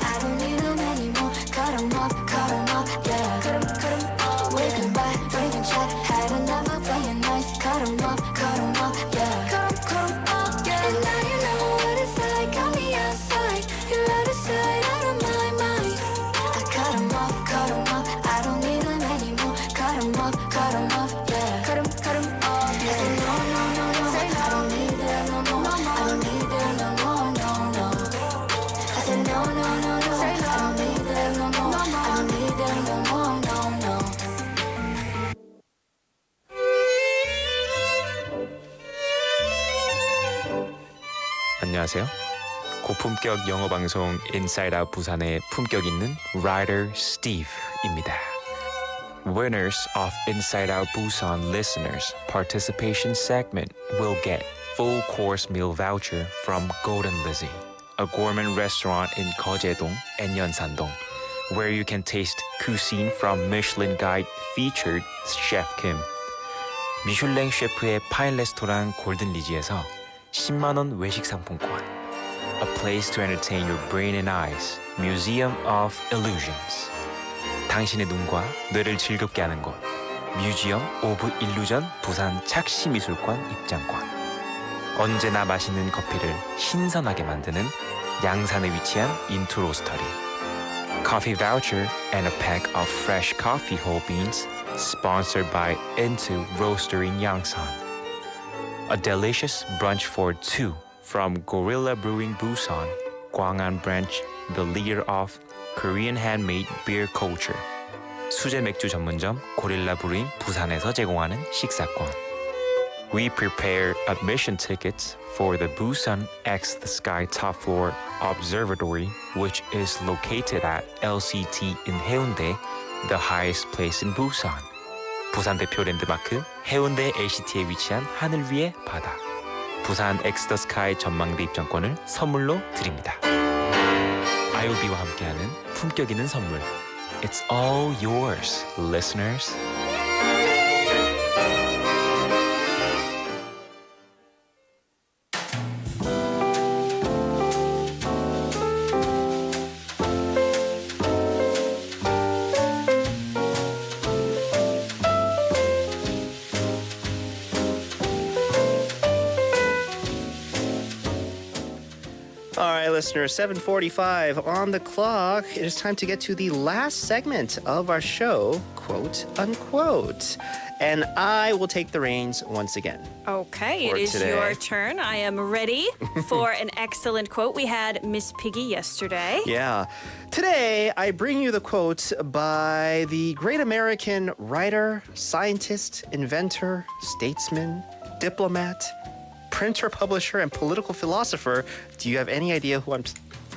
I don't need them anymore. Cut 'em off, yeah. Cut 'em off. Wave goodbye, don't even try. Had enough of playing nice. Cut 'em off, yeah. Cut 'em off, yeah. And now you know what it's like on the outside. You're out of sight, out of my mind. I cut 'em off, I don't need them anymore. Cut 'em off, yeah. Cut 'em off, yeah. I said no, I don't need them no more. I don't need them no more, no. I said no, I don't need them no more. I don't need them no more, no. 안녕하세요. 고품격 영어 방송 Inside Out 부산의 품격 있는 Writer Steve입니다. Winners of Inside Out Busan listeners participation segment will get full course meal voucher from Golden Lizzie, a gourmet restaurant in 거제동 and 연산동, where you can taste cuisine from Michelin Guide featured Chef Kim. 미슐랭 셰프의 파인 레스토랑 골든 리지에서 10만 원 외식 상품권. A place to entertain your brain and eyes. Museum of Illusions. 당신의 눈과 뇌를 즐겁게 하는 곳. Museum of Illusion 부산 착시미술관 입장권. 언제나 맛있는 커피를 신선하게 만드는 양산에 위치한 인투 로스터리. Coffee voucher and a pack of fresh coffee whole beans sponsored by Into Roastery in Yangsan. A delicious brunch for two from Gorilla Brewing Busan, Gwangan branch, the leader of Korean handmade beer culture. 수제 맥주 전문점 고릴라 브루잉 부산에서 제공하는 식사권. We prepare admission tickets for the Busan X the Sky Top Floor Observatory, which is located at LCT in Haeundae, the highest place in Busan. 부산 대표 랜드마크 해운대 LCT에 위치한 하늘 위의 바다. 부산 X the Sky 전망대 입장권을 선물로 드립니다. IOB와 함께하는 품격 있는 선물. It's all yours, listeners. All right, listeners, 7:45 on the clock. It is time to get to the last segment of our show, quote unquote. And I will take the reins once again. Okay, for it is today. your turn. I am ready for an excellent quote. We had Miss Piggy yesterday. Yeah. Today, I bring you the quote by the great American writer, scientist, inventor, statesman, diplomat, printer, publisher, and political philosopher. Do you have any idea who I'm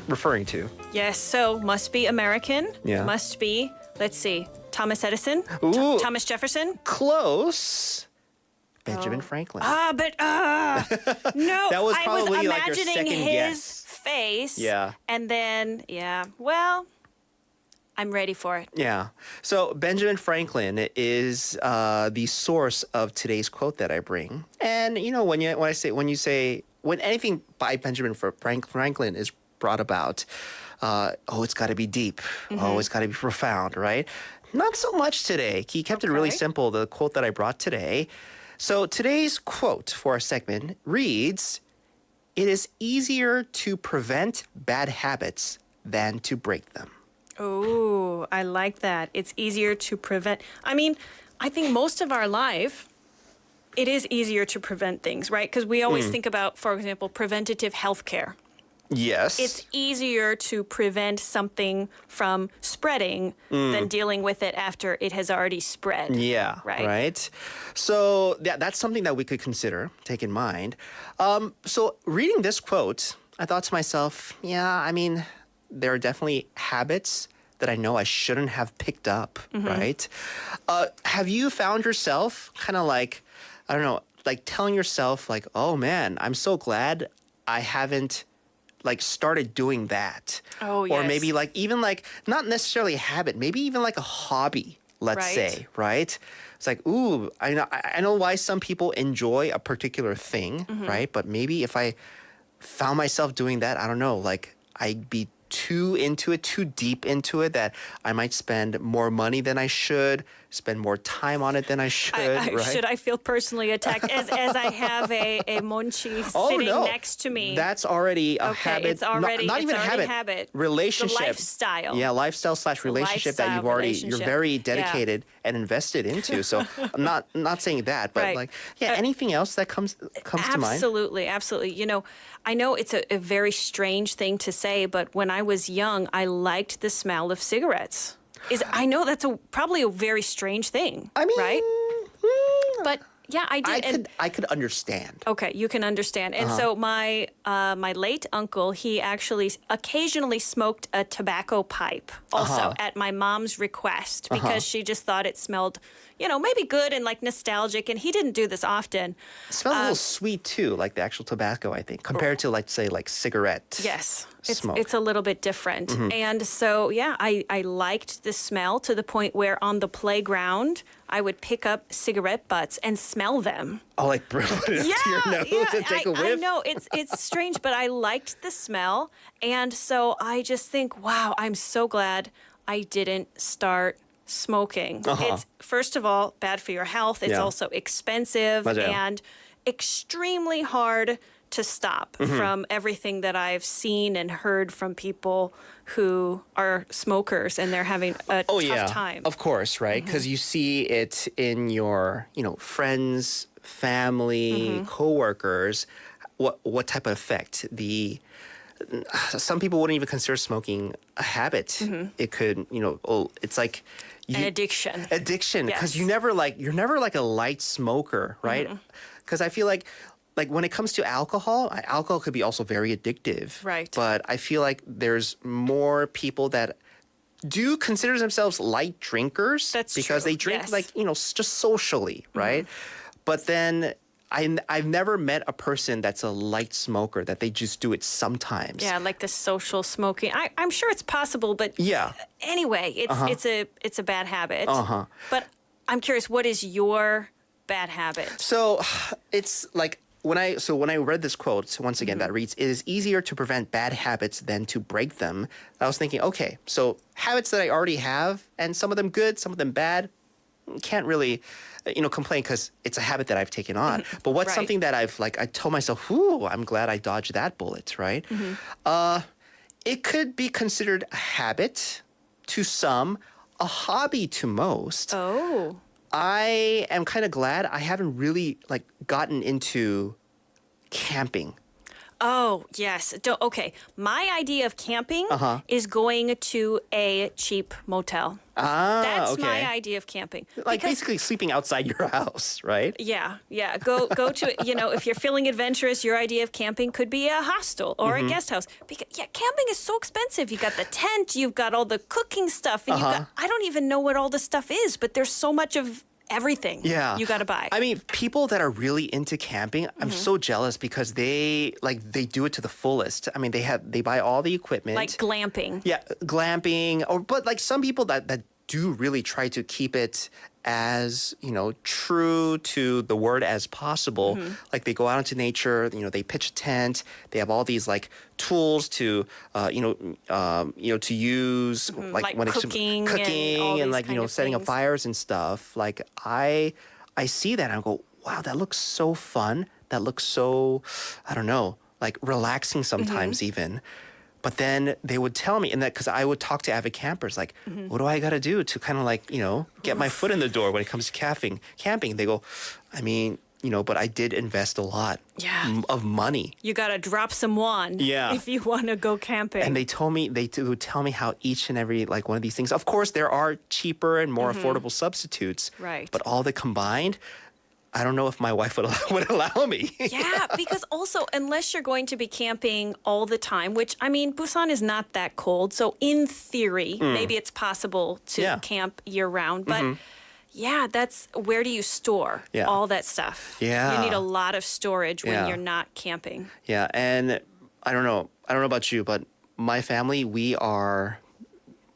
referring to? Yes, so must be American. Yeah. Must be, let's see, Thomas Edison? Ooh. Thomas Jefferson? Close. Benjamin Franklin. But no. That was I probably was like your imagining second his guess. face. Yeah. And then, well, I'm ready for it. Yeah. So Benjamin Franklin is the source of today's quote that I bring. And you know when anything by Benjamin Franklin is brought about, it's got to be deep. Oh, it's got to be profound, right? Not so much today. He kept it really simple. The quote that I brought today. So today's quote for our segment reads, "It is easier to prevent bad habits than to break them." Oh, I like that. It's easier to prevent. I mean, I think most of our life, it is easier to prevent things, right? Because we always think about, for example, preventative health care. Yes. It's easier to prevent something from spreading than dealing with it after it has already spread. Yeah, right? So that's something that we could consider, take in mind. So reading this quote, I thought to myself, there are definitely habits that I know I shouldn't have picked up, right? Have you found yourself kind of like, I don't know, like telling yourself like, oh man, I'm so glad I haven't like started doing that. Oh, yes. Or maybe like even like not necessarily a habit, maybe even like a hobby, let's say, right? It's like, ooh, I know why some people enjoy a particular thing, right? But maybe if I found myself doing that, I don't know, like I'd be too deep into it, that I might spend more money than I should, spend more time on it than I should, right? Should I feel personally attacked as I have a monchi sitting next to me? That's already a habit. It's already not even already a habit. Relationship. The lifestyle. Yeah, lifestyle/relationship that you've already you're very dedicated and invested into. So I'm not saying that, but like anything else that comes to mind? Absolutely. You know, I know it's a very strange thing to say, but when I was young, I liked the smell of cigarettes. I know that's probably a very strange thing. I mean, right? But yeah, I did. I could understand. Okay, you can understand. And so my late uncle, he actually occasionally smoked a tobacco pipe also at my mom's request because she just thought it smelled, maybe good and like nostalgic. And he didn't do this often. It smells a little sweet too, like the actual tobacco, I think, compared to like say like cigarette. Yes. Smoke. It's a little bit different. And so, I liked the smell to the point where on the playground, I would pick up cigarette butts and smell them. Oh, like put it up to your nose and take a whiff? I know, it's strange, but I liked the smell. And so I just think, wow, I'm so glad I didn't start smoking. It's, first of all, bad for your health. It's also expensive and extremely hard to stop from everything that I've seen and heard from people who are smokers and they're having a tough time. Of course, right? Because you see it in your, friends, family, coworkers, what type of effect some people wouldn't even consider smoking a habit. It could, it's like an addiction. Because you're never like a light smoker, right? Because I feel like when it comes to alcohol could be also very addictive. Right. But I feel like there's more people that do consider themselves light drinkers. That's because true. they drink just socially, right? But then I've never met a person that's a light smoker, that they just do it sometimes. Yeah, like the social smoking. I'm sure it's possible, but Yeah. anyway, it's a bad habit. Uh-huh. But I'm curious, what is your bad habit? So it's like when I read this quote, once again, that reads, "It is easier to prevent bad habits than to break them." I was thinking, okay, so habits that I already have, and some of them good, some of them bad, can't really, complain because it's a habit that I've taken on. But what's Right. something that I told myself, "Ooh, I'm glad I dodged that bullet," right? It could be considered a habit to some, a hobby to most. Oh. I am kind of glad I haven't really gotten into camping. Oh, yes. Okay. My idea of camping is going to a cheap motel. That's Okay. my idea of camping. Like Because- basically sleeping outside your house, right? Yeah. Go to, if you're feeling adventurous, your idea of camping could be a hostel or a guest house. Because camping is so expensive. You got the tent, you've got all the cooking stuff, and I don't even know what all the stuff is, but there's so much of everything you got to buy. I mean, people that are really into camping, I'm so jealous because they do it to the fullest. I mean, they buy all the equipment. Like glamping. Yeah, glamping. But some people that do really try to keep it as, true to the word as possible. Like they go out into nature, they pitch a tent, they have all these tools to to use Like when cooking it's cooking and all and these kind of setting up things. fires and stuff. Like I see that and I go, wow, that looks so fun. That looks so, I don't know, relaxing sometimes even. But then they would tell me, and that because I would talk to avid campers, what do I got to do to kind of get my foot in the door when it comes to camping? They go, I mean, but I did invest a lot of money. You got to drop some won if you want to go camping. And they would tell me how each and every one of these things. Of course, there are cheaper and more affordable substitutes. Right. But all the combined, I don't know if my wife would allow me. Yeah, because also, unless you're going to be camping all the time, which, I mean, Busan is not that cold. So in theory, maybe it's possible to camp year round. But yeah, that's where do you store all that stuff? Yeah. You need a lot of storage when Yeah. you're not camping. Yeah, and I don't know about you, but my family, we are.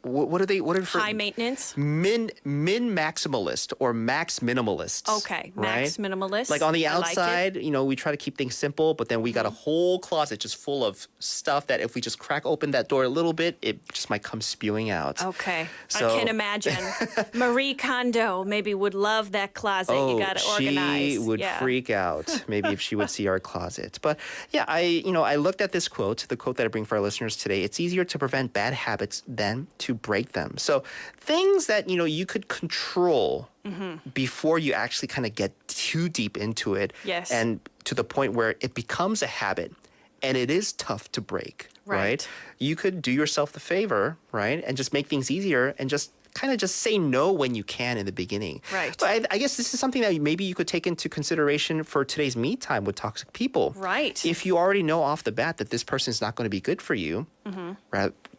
What are they? What are High maintenance? min maximalist or max minimalist? Okay, max minimalist. Like on the I like it. outside, we try to keep things simple, but then we got a whole closet just full of stuff that if we just crack open that door a little bit, it just might come spewing out. Okay, So- I can imagine. Marie Kondo maybe would love that closet. You got to organize. She would freak out maybe if she would see our closet. But yeah, I looked at this quote, the quote that I bring for our listeners today. It's easier to prevent bad habits than to break them. So things that you could control before you actually kind of get too deep into it. Yes. And to the point where it becomes a habit and it is tough to break, right? You could do yourself the favor, right? And just make things easier and just say no when you can in the beginning. Right. But I guess this is something that maybe you could take into consideration for today's Me Time with toxic people. Right. If you already know off the bat that this person is not going to be good for you,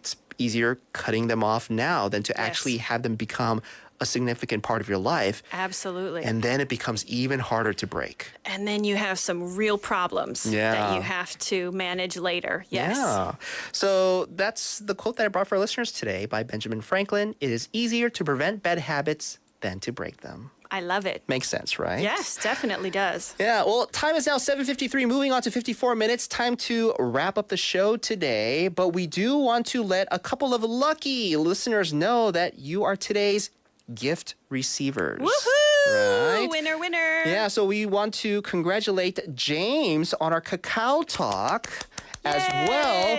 it's easier cutting them off now than to actually have them become a significant part of your life. Absolutely. And then it becomes even harder to break. And then you have some real problems that Yeah. you have to manage later. Yes. Yeah. So that's the quote that I brought for our listeners today by Benjamin Franklin. It is easier to prevent bad habits than to break them. I love it. Makes sense, right? Yes, definitely does. Yeah, well, time is now 7:53, moving on to 54 minutes. Time to wrap up the show today. But we do want to let a couple of lucky listeners know that you are today's gift receivers. Woohoo! Right? Winner, winner. Yeah, so we want to congratulate James on our Kakao Talk. As well,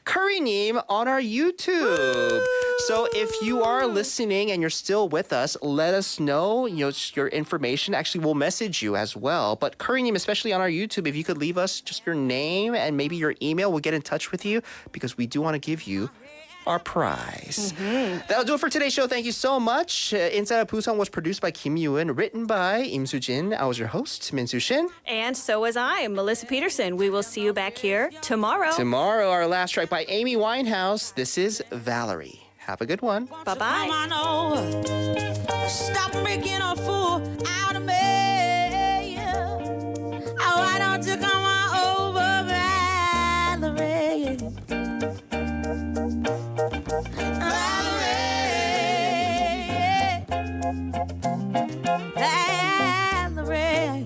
Kareem on our YouTube. So if you are listening and you're still with us, let us know your information. Actually, we'll message you as well. But Kareem, especially on our YouTube, if you could leave us just your name and maybe your email, we'll get in touch with you because we do want to give you our prize. That'll do it for today's show. Thank you so much. Inside of Busan was produced by Kim Yoo-eun, written by Im Soo-jin. I was your host, Min Soo-shin. And so was I, Melissa Peterson. We will see you back here tomorrow. Tomorrow, our last track by Amy Winehouse. This is Valerie. Have a good one. Bye-bye. Come on over. Stop making a fool out of me. you come on over, Valerie? Valerie.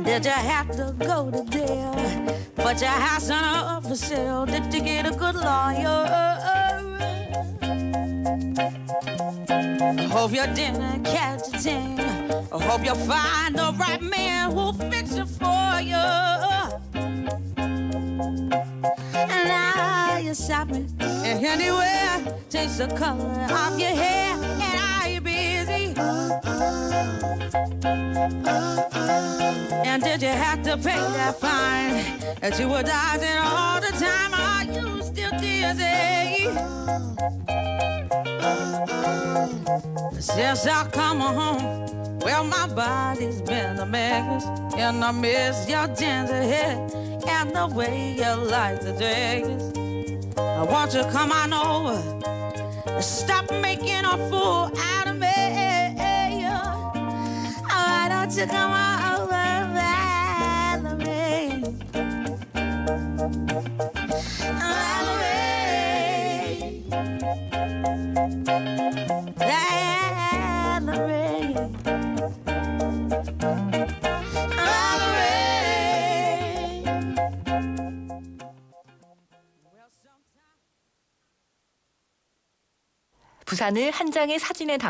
Did you have to go to jail? Put your house on for sale. Did you get a good lawyer? I hope you didn't catch a thing. I hope you find the right man who'll fix it for you. And now you're shopping anywhere. Change the color of your hair. And are you busy? And did you have to pay that fine that you were dodging all the time? Are you still dizzy? Since I come home, well, my body's been a mess, and I miss your ginger hair and the way you like the dress. I want you to come on over, stop making a fool out of me. Why don't you come on over, Valerie? 부산을 한 장의 사진에 담